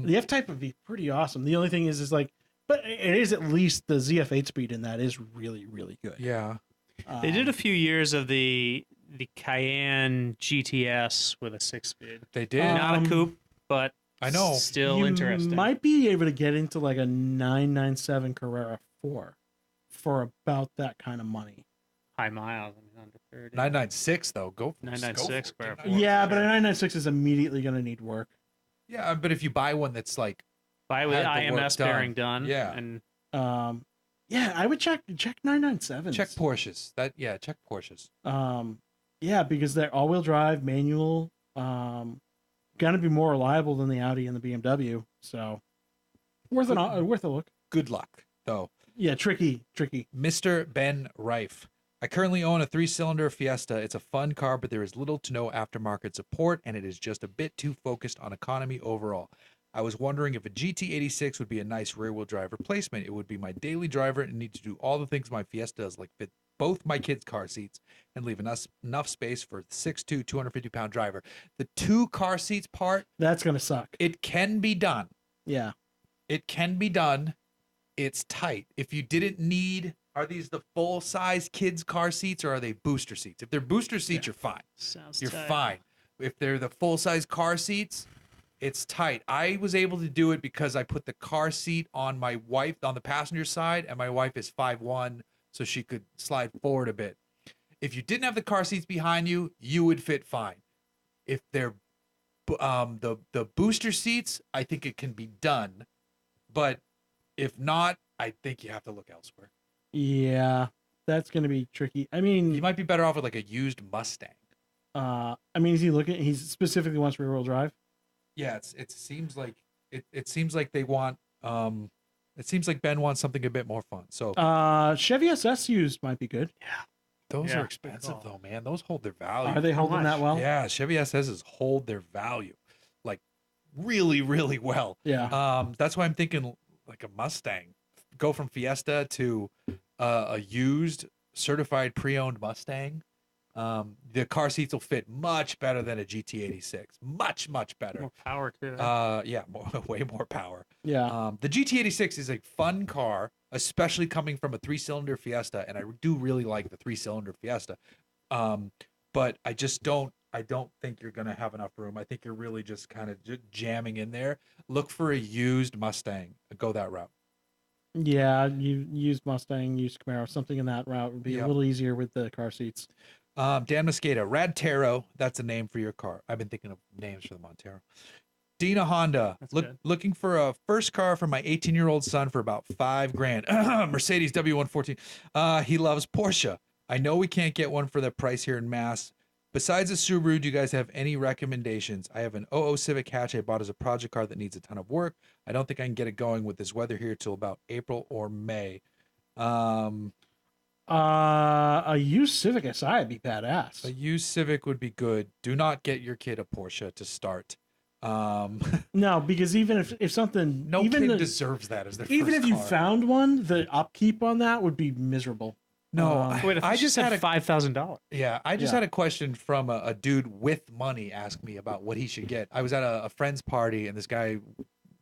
The F-Type would be pretty awesome. The only thing is like, but it is at least the ZF8 speed, and that is really, really good.
yeah.
They did a few years of the Cayenne GTS with a 6-speed.
They did.
Not a coupe, but
I know.
still
you
interesting.
might be able to get into like a 997 Carrera 4 for about that kind of money.
High miles. I mean, under 30.
996 though. Go for
996
go for it.
square foot.
Yeah, but a 996 is immediately going to need work.
Yeah, but if you buy one that's like
Buy with
had the work
IMS bearing done.
Yeah.
And
Yeah, I would check 997s.
Check Porsches. Check Porsches.
Yeah, because they're all-wheel drive, manual. Gonna be more reliable than the Audi and the BMW. So worth a look.
Good luck, though.
Yeah, tricky.
Mr. Ben Reif. I currently own a 3-cylinder Fiesta. It's a fun car, but there is little to no aftermarket support, and it is just a bit too focused on economy overall. I was wondering if a GT86 would be a nice rear-wheel drive replacement. It would be my daily driver and need to do all the things my Fiesta does, like fit both my kids' car seats and leave enough space for the 6'2", 250-pound driver. The 2 car seats part,
That's gonna suck.
it can be done.
Yeah.
It can be done. It's tight. If you didn't need, are these the full-size kids' car seats or are they booster seats? If they're booster seats, you're fine.
Sounds
You're
tight.
fine. If they're the full-size car seats, it's tight. I was able to do it because I put the car seat on my wife on the passenger side, and my wife is 5'1", so she could slide forward a bit. If you didn't have the car seats behind you, you would fit fine. If they're the booster seats, I think it can be done, but if not, I think you have to look elsewhere.
Yeah, that's gonna be tricky. I mean,
You might be better off with like a used Mustang.
is he looking? He specifically wants rear-wheel drive.
Yeah, it seems like it seems like they want it seems like Ben wants something a bit more fun. So
Chevy SS used might be good.
those
Yeah,
are
good
expensive
call.
though, man. Those hold their value.
Are they holding
much?
that well?
Yeah, Chevy SSs hold their value like really, really well.
Yeah.
That's why I'm thinking like a Mustang. Go from Fiesta to a used certified pre-owned Mustang. The car seats will fit much better than a GT86. Much better.
More power too.
Yeah, way more power.
Yeah.
The GT86 is a fun car, especially coming from a 3-cylinder Fiesta, and I do really like the 3-cylinder Fiesta. But I don't think you're gonna have enough room. I think you're really just kind of jamming in there. Look for a used Mustang. Go that route.
Yeah. You used Mustang, used Camaro, something in that route would be
Yep.
a little easier with the car seats.
Dan Mosqueda, Radtero. That's a name for your car. I've been thinking of names for the Montero. Dina Honda,
That's good.
looking for a first car for my 18-year-old son for about $5,000. Mercedes W114. He loves Porsche. I know we can't get one for that price here in Mass. Besides the Subaru, do you guys have any recommendations? I have an 00 Civic hatch I bought as a project car that needs a ton of work. I don't think I can get it going with this weather here till about April or May.
A used Civic Si would be badass.
A used Civic would be good. Do not get your kid a Porsche to start.
No, because even if something,
No
even
kid deserves that as their
even
first
if you
car.
found one, the upkeep on that would be miserable.
No,
Wait,
I just had a
$5,000.
yeah. I just
Yeah.
had a question from a dude with money ask me about what he should get. I was at a friend's party and this guy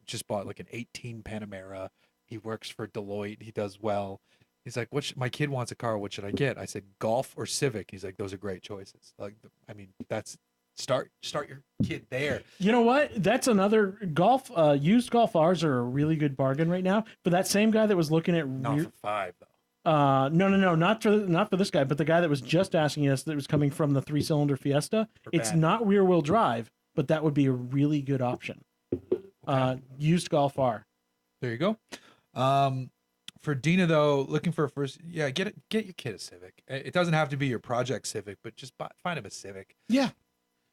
just bought like an 18 Panamera. He works for Deloitte. He does well. He's like, my kid wants a car. What should I get? I said, Golf or Civic. He's like, those are great choices. Like, I mean, that's start your kid there.
You know what? That's another golf. Used Golf R's are a really good bargain right now. But that same guy that was looking at
Not for $5 though.
no, not for this guy, but the guy that was just asking us that was coming from the 3-cylinder Fiesta.
For
It's
bad.
not rear-wheel drive, but that would be a really good option. Used Golf R.
There you go. For Dina though, looking for a first, yeah, get your kid a Civic. It doesn't have to be your project Civic, but just find him a Civic
Yeah,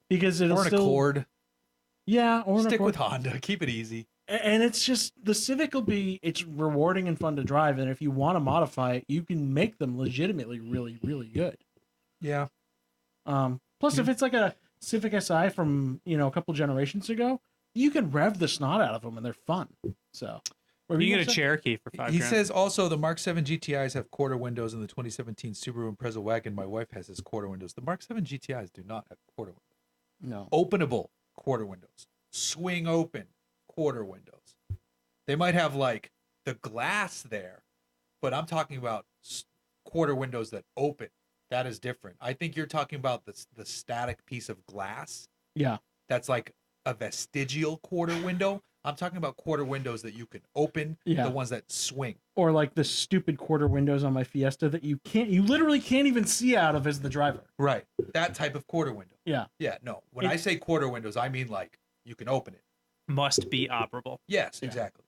because it'll
or an
still
Accord.
Yeah, or an
Stick
Accord.
with Honda. Keep it easy.
And it's just the Civic it's rewarding and fun to drive, and if you want to modify it, you can make them legitimately really, really good.
Yeah.
Plus, if it's like a Civic Si from a couple generations ago, you can rev the snot out of them, and they're fun. So, what were
You
gonna
get a
say?
Cherokee for $5,000.
He says also the Mark 7 GTIs have quarter windows in the 2017 Subaru Impreza wagon. My wife has his quarter windows. The Mark 7 GTIs do not have quarter windows.
No.
Openable quarter windows. Swing open quarter windows. They might have like the glass there, but I'm talking about quarter windows that open. That is different. I think you're talking about the static piece of glass.
Yeah.
That's like a vestigial quarter window. I'm talking about quarter windows that you can open,
Yeah.
the ones that swing.
Or like the stupid quarter windows on my Fiesta that you literally can't even see out of as the driver.
Right. That type of quarter window.
Yeah.
Yeah, no. When I say quarter windows, I mean like you can open it.
Must be operable.
Yes,
Yeah.
exactly.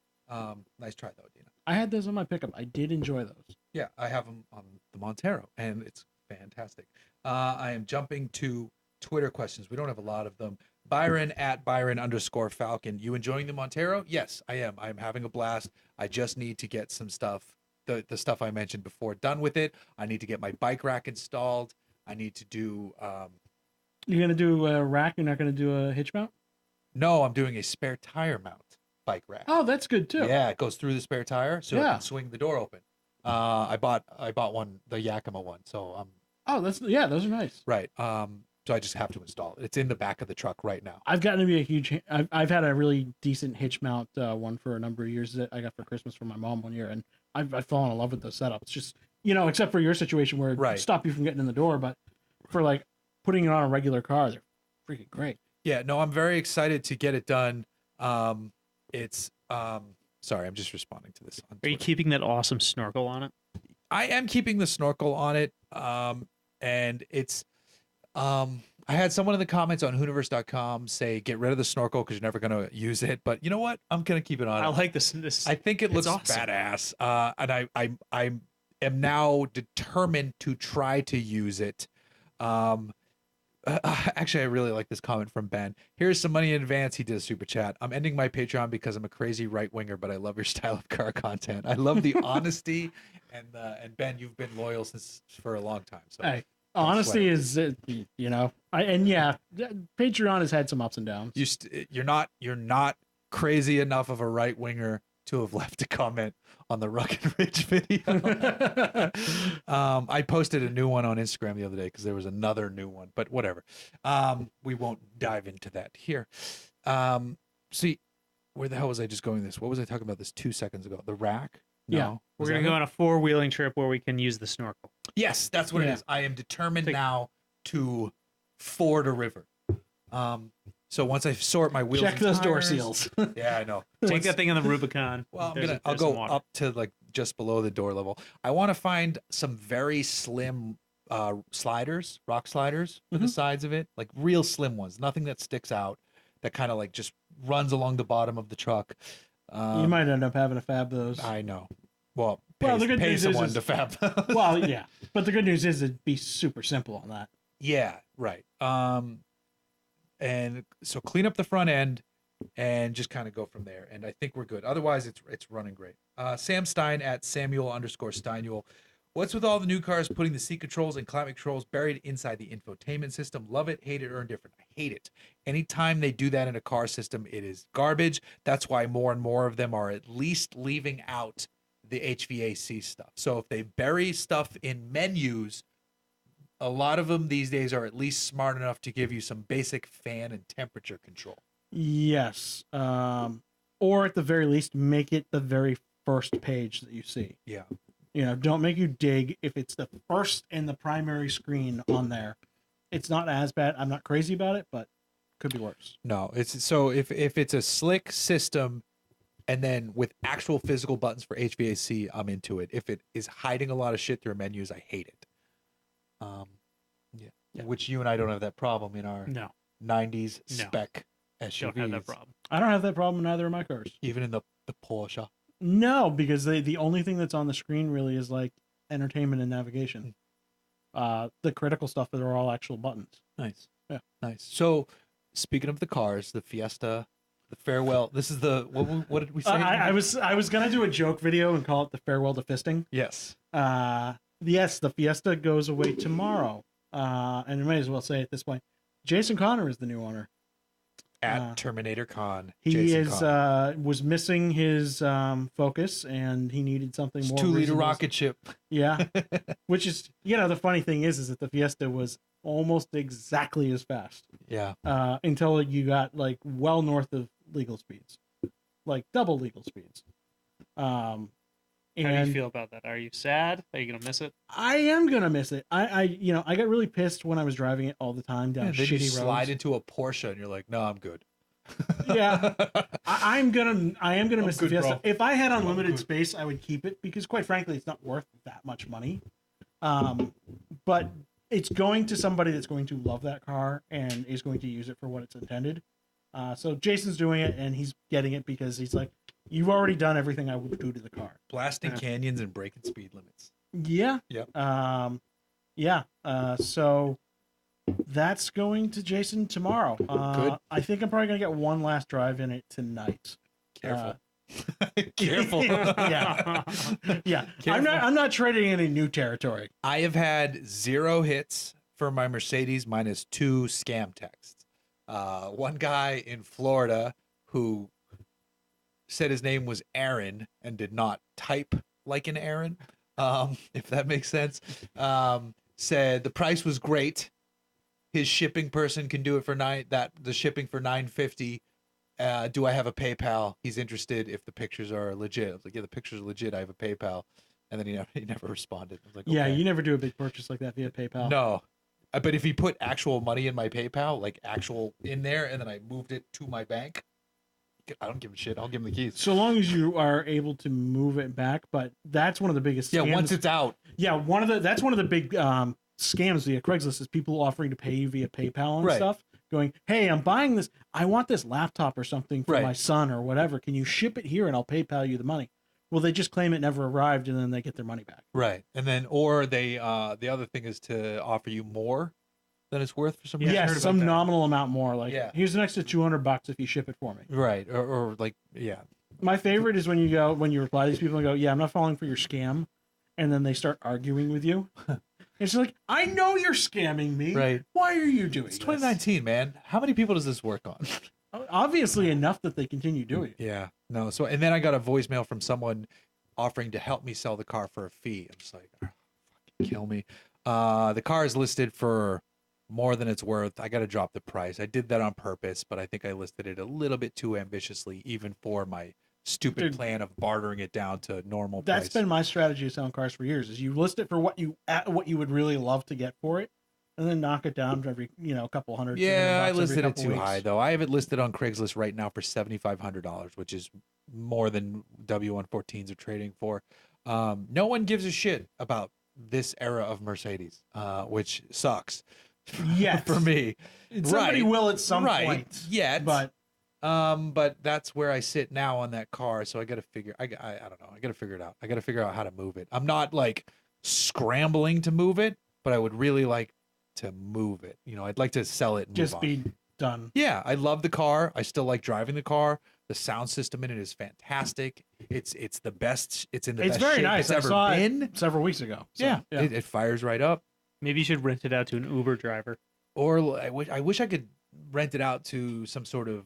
Nice try though, Dina.
I had those on my pickup. I did enjoy those.
Yeah, I have them on the Montero, and it's fantastic. I am jumping to Twitter questions. We don't have a lot of them. Byron at Byron_Falcon. You enjoying the Montero? Yes, I am. I'm having a blast. I just need to get some stuff, the stuff I mentioned before, done with it. I need to get my bike rack installed. I need to do.
You're gonna do a rack. You're not gonna do a hitch mount.
No, I'm doing a spare tire mount bike rack.
Oh, that's good too.
Yeah, it goes through the spare tire, so I
Yeah.
can swing the door open. I bought one, the Yakima one, so
Oh, those are nice.
right. So I just have to install it. It's in the back of the truck right now.
I've gotten to be a huge. I've had a really decent hitch mount one for a number of years that I got for Christmas from my mom one year, and I've fallen in love with those setups. Just except for your situation where
Right.
it stop you from getting in the door, but for like putting it on a regular car, they're freaking great.
Yeah, no, I'm very excited to get it done. It's sorry, I'm just responding to this on
Are you
Twitter.
keeping that awesome snorkel on it?
I am keeping the snorkel on it. And it's I had someone in the comments on Hooniverse.com say get rid of the snorkel because you're never gonna use it. But you know what? I'm gonna keep it on.
I like this.
I think it
it's
looks
awesome.
badass. And I am now determined to try to use it. Actually, I really like this comment from Ben. Here's some money in advance. He did a super chat. I'm ending my Patreon because I'm a crazy right winger, but I love your style of car content. I love the honesty, and Ben, you've been loyal for a long time. So
Hey, honesty is Patreon has had some ups and downs.
you're not crazy enough of a right winger to have left a comment on the Ruck and Ridge video. I posted a new one on Instagram the other day because there was another new one, but whatever. We won't dive into that here. See, where the hell was I just going this? What was I talking about this 2 seconds ago? The rack? No.
Yeah.
We're
Was
gonna
that
go
it?
on a 4-wheeling trip where we can use the snorkel.
Yes, that's what it
Yeah.
is. I am determined
Take-
now to ford a river. So once I sort my wheels,
Check
and
those door
tires-
seals.
Yeah, I know.
Take
Once-
that thing on the Rubicon.
Well,
There's
I'll
there's some
go
water.
up to like just below the door level. I want to find some very slim sliders, rock sliders for the
Mhm.
sides of it, like real slim ones, nothing that sticks out, that kind of like just runs along the bottom of the truck.
You might end up having to fab those.
I know. Well,
Well, the good
pay
news is
someone to fab those.
Well, yeah, but the good news is it'd be super simple on that.
Yeah, right. And so clean up the front end and just kind of go from there. And I think we're good. Otherwise, it's running great. Sam Stein at Samuel_Steinuel. What's with all the new cars putting the seat controls and climate controls buried inside the infotainment system? Love it, hate it, or indifferent. I hate it. Anytime they do that in a car system, it is garbage. That's why more and more of them are at least leaving out the HVAC stuff. So if they bury stuff in menus, a lot of them these days are at least smart enough to give you some basic fan and temperature control.
Yes, or at the very least, make it the very first page that you see.
Yeah.
Don't make you dig if it's the first and the primary screen on there. It's not as bad. I'm not crazy about it, but could be worse.
No, it's so if it's a slick system and then with actual physical buttons for HVAC, I'm into it. If it is hiding a lot of shit through menus, I hate it. Yeah. Which you and I don't have that problem in our
No,
90s
No.
spec SUVs.
don't have that problem.
I don't have that problem in either of my cars.
Even in the Porsche.
No, because the only thing that's on the screen really is like entertainment and navigation. The critical stuff that are all actual buttons.
Nice.
Yeah.
Nice. So, speaking of the cars, the Fiesta, the farewell. This is the what did we say?
I was gonna do a joke video and call it the farewell to fisting.
Yes.
Yes, the Fiesta goes away tomorrow. And I may as well say at this point, Jason Connor is the new owner.
At Terminator Con.
He
Jason Connor.
was missing his Focus, and he needed something more.
2-liter
reasonable.
rocket ship.
Yeah, which is the funny thing is that the Fiesta was almost exactly as fast.
Yeah.
Until you got like well north of legal speeds, like double legal speeds.
How do you feel about that? Are you sad? Are you gonna miss it?
I am gonna miss it. I got really pissed when I was driving it all the time down
And then
shitty
you
roads.
slide into a Porsche and you're like, no, I'm good.
Yeah. I am gonna miss the
good,
Fiesta.
bro.
If I had unlimited
good.
space, I would keep it because, quite frankly, it's not worth that much money. But it's going to somebody that's going to love that car and is going to use it for what it's intended. So Jason's doing it, and he's getting it because he's like, You've already done everything I would do to the car.
Blasting canyons and breaking speed limits.
Yeah.
Yep.
Yeah. So that's going to Jason tomorrow.
Good.
I think I'm probably gonna get one last drive in it tonight.
Careful. Careful.
Yeah. Yeah.
Careful.
I'm not trading any new territory.
I have had 0 hits for my Mercedes minus 2 scam texts. One guy in Florida who said his name was Aaron and did not type like an Aaron, if that makes sense. Said the price was great. His shipping person can do it for the shipping for $9.50. Do I have a PayPal? He's interested if the pictures are legit. I was like, yeah, the pictures are legit. I have a PayPal. And then he never responded. I was like,
Yeah,
okay.
you never do a big purchase like that via PayPal.
No. But if he put actual money in my PayPal, like actual in there, and then I moved it to my bank, I don't give a shit. I'll give him the keys.
So long as you are able to move it back, but that's one of the biggest
Yeah,
scams.
once it's out.
Yeah, that's one of the big scams via Craigslist is people offering to pay you via PayPal and
Right.
stuff. Going, hey, I'm buying this. I want this laptop or something for
Right.
my son or whatever. Can you ship it here and I'll PayPal you the money? Well, they just claim it never arrived and then they get their money back.
Right. And then, or they, the other thing is to offer you more than it's worth for some reason.
Yeah, I
Yes,
heard about
some
that.
nominal amount more. Like,
Yeah.
here's an extra $200 if you ship it for me.
Right. Or like, yeah.
My favorite is when you reply to these people and go, yeah, I'm not falling for your scam. And then they start arguing with you. It's like, I know you're scamming me.
Right.
Why are you doing
It's
this?
2019, man. How many people does this work on?
Obviously enough that they continue doing it.
Yeah. No. So, and then I got a voicemail from someone offering to help me sell the car for a fee. I'm just like, oh, fucking kill me. The car is listed for more than it's worth. I got to drop the price. I did that on purpose, but I think I listed it a little bit too ambitiously, even for my stupid
Dude,
plan of bartering it down to normal
That's
price.
been my strategy of selling cars for years. Is you list it for what you would really love to get for it, and then knock it down every a couple hundred.
Yeah, I
$300 every
listed it
couple
too
weeks.
high though. I have it listed on Craigslist right now for $7,500, which is more than W114s are trading for. No one gives a shit about this era of Mercedes, which sucks.
Yes.
For me.
Somebody will at some
right.
point.
Yet,
But
but that's where I sit now on that car. So I got to figure. I don't know. I got to figure it out. I got to figure out how to move it. I'm not like scrambling to move it, but I would really like to move it. I'd like to sell it and
just
move on.
be done.
Yeah, I love the car. I still like driving the car. The sound system in it is fantastic. It's the best. It's in the
It's
best
very
shape
nice.
it's
I
ever
saw
been.
it several weeks ago. So,
Yeah, It fires right up.
Maybe you should rent it out to an Uber driver.
Or I wish I could rent it out to some sort of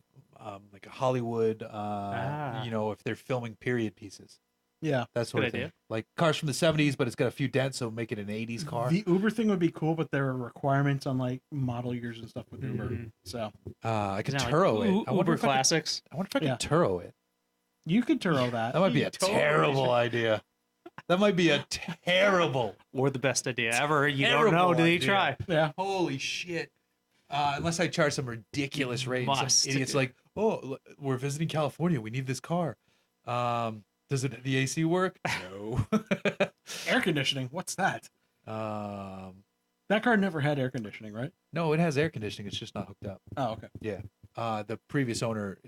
like a Hollywood. If they're filming period pieces,
yeah.
that sort
Good
of thing.
idea.
Like cars from the '70s, but it's got a few dents, so make it an '80s car.
The Uber thing would be cool, but there are requirements on like model years and stuff with Uber.
Mhm.
So
I could
Isn't that
Turo
like
it. I wonder
Uber
if I could-
Classics.
I wonder if I could
Yeah.
Turo it.
you could Turo that.
That might be a
Totally
terrible
should.
idea. That might be a terrible.
Or the best idea ever. You don't
Terrible
know till you
idea.
try.
Yeah.
Holy shit. Unless I charge some ridiculous rate. and
Must.
Some idiot's like, oh, we're visiting California. We need this car. Does the AC work? No.
Air conditioning. What's that? That car never had air conditioning, right?
No, it has air conditioning. It's just not hooked up.
Oh, okay.
Yeah. The previous owner,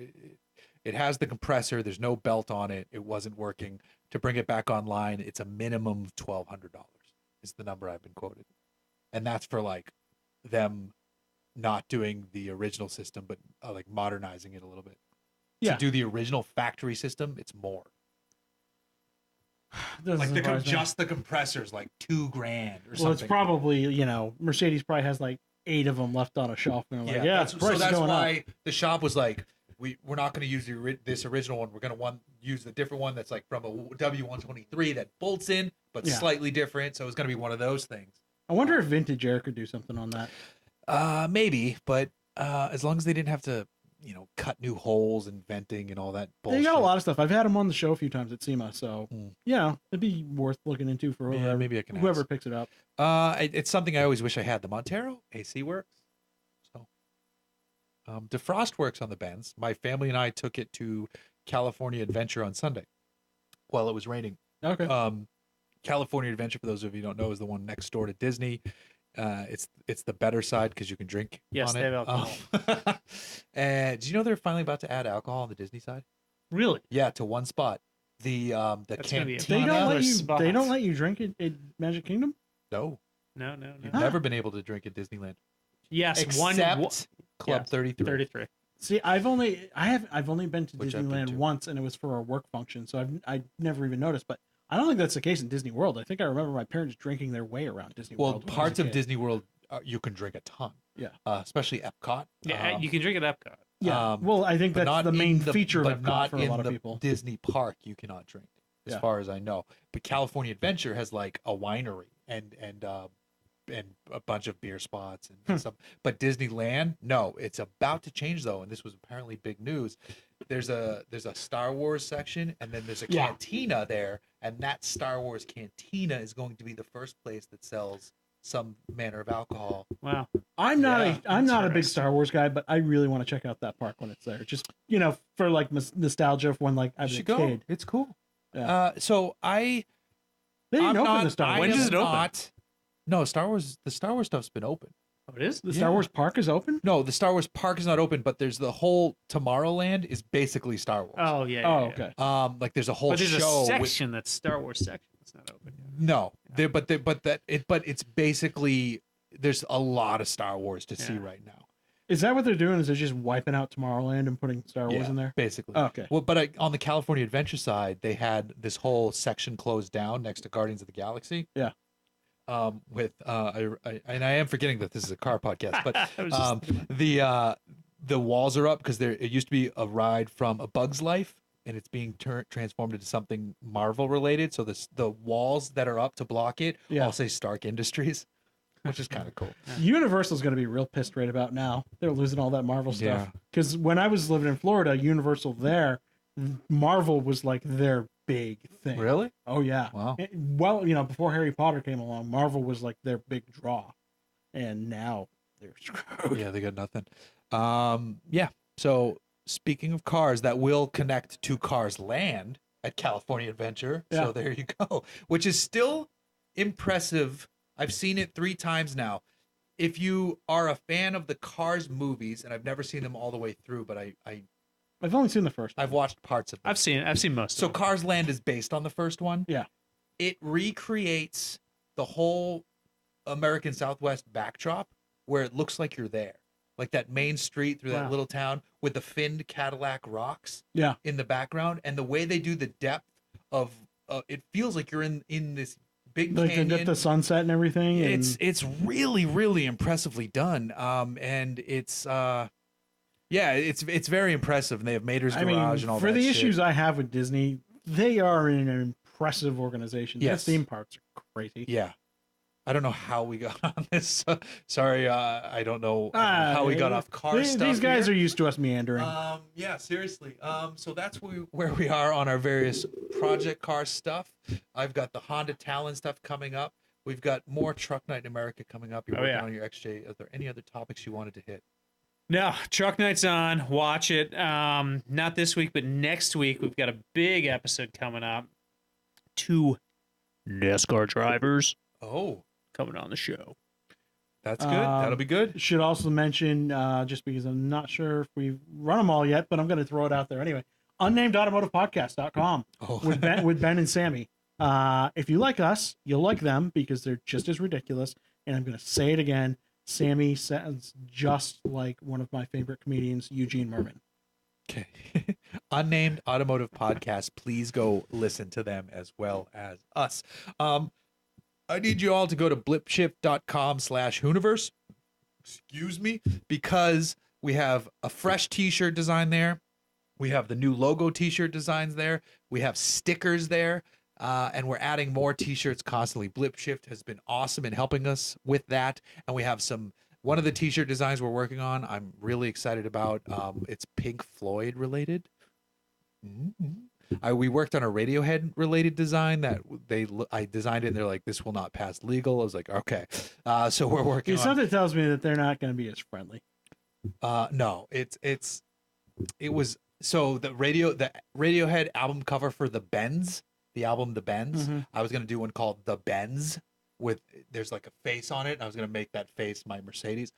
it has the compressor. There's no belt on it. It wasn't working. To bring it back online, it's a minimum of $1,200 is the number I've been quoted. And that's for like them not doing the original system, but like modernizing it a little bit.
Yeah.
To do the original factory system, it's more.
Doesn't
Like
surprise me.
just the compressors, like $2,000 or something.
Well, it's probably Mercedes probably has like 8 of them left on a shelf, and they're like, yeah,
that's,
the
so
price is
that's
going
why
up.
the shop was like, we're not going to use this original one. We're going to use the different one that's like from a W123 that bolts in, but
Yeah.
slightly different. So it's going to be one of those things.
I wonder if Vintage Air could do something on that.
Maybe, but as long as they didn't have to, cut new holes and venting and all that bullshit.
They got a lot of stuff. I've had them on the show a few times at SEMA, so
Mm.
it'd be worth looking into for
Yeah,
whoever,
maybe I can
whoever
ask.
picks it up.
It's something I always wish I had. The Montero AC works. So, defrost works on the Benz. My family and I took it to California Adventure on Sunday while it was raining.
Okay.
California Adventure, for those of you who don't know, is the one next door to Disney. It's the better side because you can drink
Yes,
on
they
it.
have alcohol.
And do you know they're finally about to add alcohol on the Disney side?
Really?
Yeah, to one spot. The
That's gonna be a
cantina.
popular spot.
They don't let you drink it at Magic Kingdom.
No,
No.
you've never been able to drink at Disneyland
Yes,
except Club
yes,
33.
33.
See, I've only been to
Which I've been
Disneyland
to.
once, and it was for a work function, so I never even noticed. But I don't think that's the case in Disney World. I think I remember my parents drinking their way around Disney
Well,
World. when I was
parts
a
of
kid.
Disney World you can drink a ton.
Yeah.
Especially Epcot.
Yeah, you can drink at Epcot.
Yeah.
um,
well, I think
but
that's
not
the main
in
feature
but
of Epcot
not
for a
in
lot of
the
people.
Disney park. You cannot drink, as
Yeah.
far as I know. But California Adventure has like a winery and a bunch of beer spots and stuff. But Disneyland, no, it's about to change though, and this was apparently big news. There's a Star Wars section, and then there's a
Yeah.
cantina there, and that Star Wars cantina is going to be the first place that sells some manner of alcohol.
Wow.
I'm not
Yeah,
I'm not a big
interesting.
Star Wars guy, but I really want to check out that park when it's there. Just for like nostalgia of when like I
You
was a
should go.
kid.
It's cool.
Yeah.
So
They didn't
I'm
open
not,
the Star Wars.
When does it open?
Not, no, the Star Wars stuff's been open.
Oh, it is?
The Star
Yeah.
Wars park is open.
No, the Star Wars park is not open, but there's the whole Tomorrowland is basically Star Wars.
Oh, yeah.
Oh,
yeah.
okay.
Like there's a whole
But there's
show
a section that's Star Wars section that's not open yet.
no, there, but it's basically there's a lot of Star Wars to see
Yeah.
right now.
Is that what they're doing? Is they're just wiping out Tomorrowland and putting Star Wars
Yeah,
in there?
basically.
Oh, okay.
Well, but on the California Adventure side, they had this whole section closed down next to Guardians of the Galaxy.
Yeah.
With and I am forgetting that this is a car podcast, but
I was just
the walls are up because it used to be a ride from A Bug's Life, and it's being transformed into something Marvel related. So the walls that are up to block it
Yeah.
all say Stark Industries, which is kind of cool.
Universal's going to be real pissed right about now. They're losing all that Marvel
Yeah.
stuff. Because when I was living in Florida, Universal there, Marvel was like their big thing.
Really?
Oh yeah.
Wow.
Well, before Harry Potter came along, Marvel was like their big draw, and now they're screwed.
Yeah, they got nothing. Yeah. So speaking of cars, that will connect to Cars Land at California Adventure.
Yeah.
So there you go, which is still impressive. I've seen it 3 times now. If you are a fan of the Cars movies, and I've never seen them all the way through, but
I've only seen the first.
I've watched parts of them.
I've seen most
So
of them.
Cars Land is based on the first one.
Yeah.
It recreates the whole American Southwest backdrop where it looks like you're there. Like that main street through that
Wow.
little town with the finned Cadillac rocks
Yeah.
in the background, and the way they do the depth of it feels like you're in this big
Like they
canyon.
get the sunset and everything. And
It's really impressively done. And it's it's very impressive. And they have Mater's
I mean,
Garage and all
for
that
the
shit.
issues I have with Disney, they are an impressive organization.
Yes.
Their theme parks are crazy.
Yeah. I don't know how we got on this. Sorry, I don't know how we got off car stuff.
These guys
here.
are used to us meandering.
Yeah, seriously. So that's where we are on our various project car stuff. I've got the Honda Talon stuff coming up. We've got more Truck Night in America coming up. You're
Oh,
working
yeah.
on your XJ. Are there any other topics you wanted to hit?
No, Truck Night's on. Watch it. Not this week, but next week we've got a big episode coming up. 2 NASCAR drivers
Oh,
coming on the show.
that's good. That'll be good.
Should also mention, just because I'm not sure if we've run them all yet, but I'm going to throw it out there anyway. UnnamedAutomotivePodcast.com
Oh.
with Ben and Sammy. If you like us, you'll like them because they're just as ridiculous. And I'm going to say it again. Sammy sounds just like one of my favorite comedians, Eugene Merman.
Okay. Unnamed Automotive Podcast. Please go listen to them as well as us. I need you all to go to blipshift.com/Hooniverse. Excuse me, because we have a fresh t-shirt design there. We have the new logo t-shirt designs there. We have stickers there. And we're adding more t-shirts constantly. Blip Shift has been awesome in helping us with that. And we have one of the t-shirt designs we're working on, I'm really excited about. It's Pink Floyd related. We worked on a Radiohead related design that I designed it and they're like, this will not pass legal. I was like, okay. So we're working on
Something tells me that they're not going to be as friendly.
no, it was so the Radiohead album cover for the album The Bends.
Mhm.
I was gonna do one called The Bends, with there's like a face on it. I was gonna make that face my Mercedes,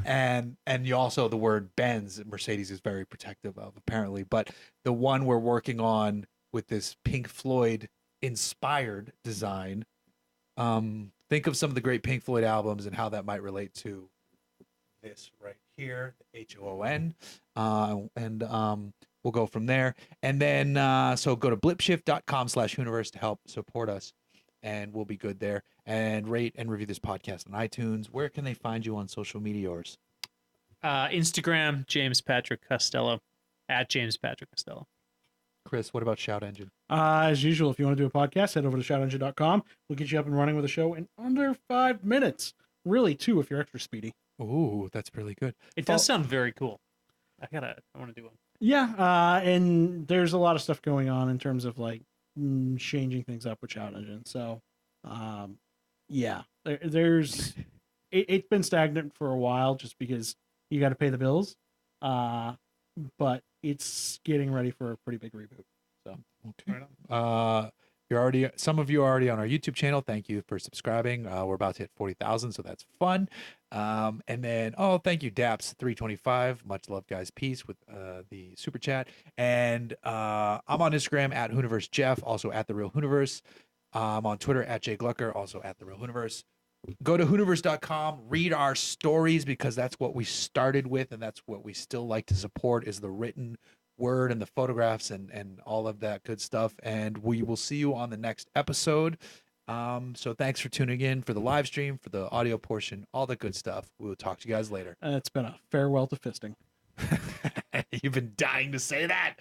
and you also the word Benz Mercedes is very protective of apparently, but the one we're working on with this Pink Floyd inspired design. Think of some of the great Pink Floyd albums and how that might relate to this right here, the HOON, and we'll go from there. And then so go to blipshift.com/Hooniverse to help support us, and we'll be good there. And rate and review this podcast on iTunes. Where can they find you on social media? Yours?
Instagram, James Patrick Costello, at James Patrick Costello.
Chris, what about Shout Engine?
As usual, if you want to do a podcast, head over to shoutengine.com. We'll get you up and running with a show in under 5 minutes. Really, 2 if you're extra speedy.
Ooh, that's really good.
It does sound very cool. I want to do one.
Yeah, and there's a lot of stuff going on in terms of like changing things up with Shout Engine. So, yeah, there's it's been stagnant for a while just because you got to pay the bills. But it's getting ready for a pretty big reboot. So,
okay. Some of you are already on our YouTube channel. Thank you for subscribing. We're about to hit 40,000, so that's fun. And then, thank you, Daps325. Much love, guys. Peace with the super chat. And I'm on Instagram at Hooniverse Jeff, also at The Real Hooniverse. I'm on Twitter at Jay Glucker, also at The Real Hooniverse. Go to Hooniverse.com, read our stories because that's what we started with, and that's what we still like to support is the written word and the photographs and all of that good stuff. And we will see you on the next episode. So thanks for tuning in for the live stream, for the audio portion, all the good stuff. We'll talk to you guys later.
It's been a farewell to fisting.
You've been dying to say that.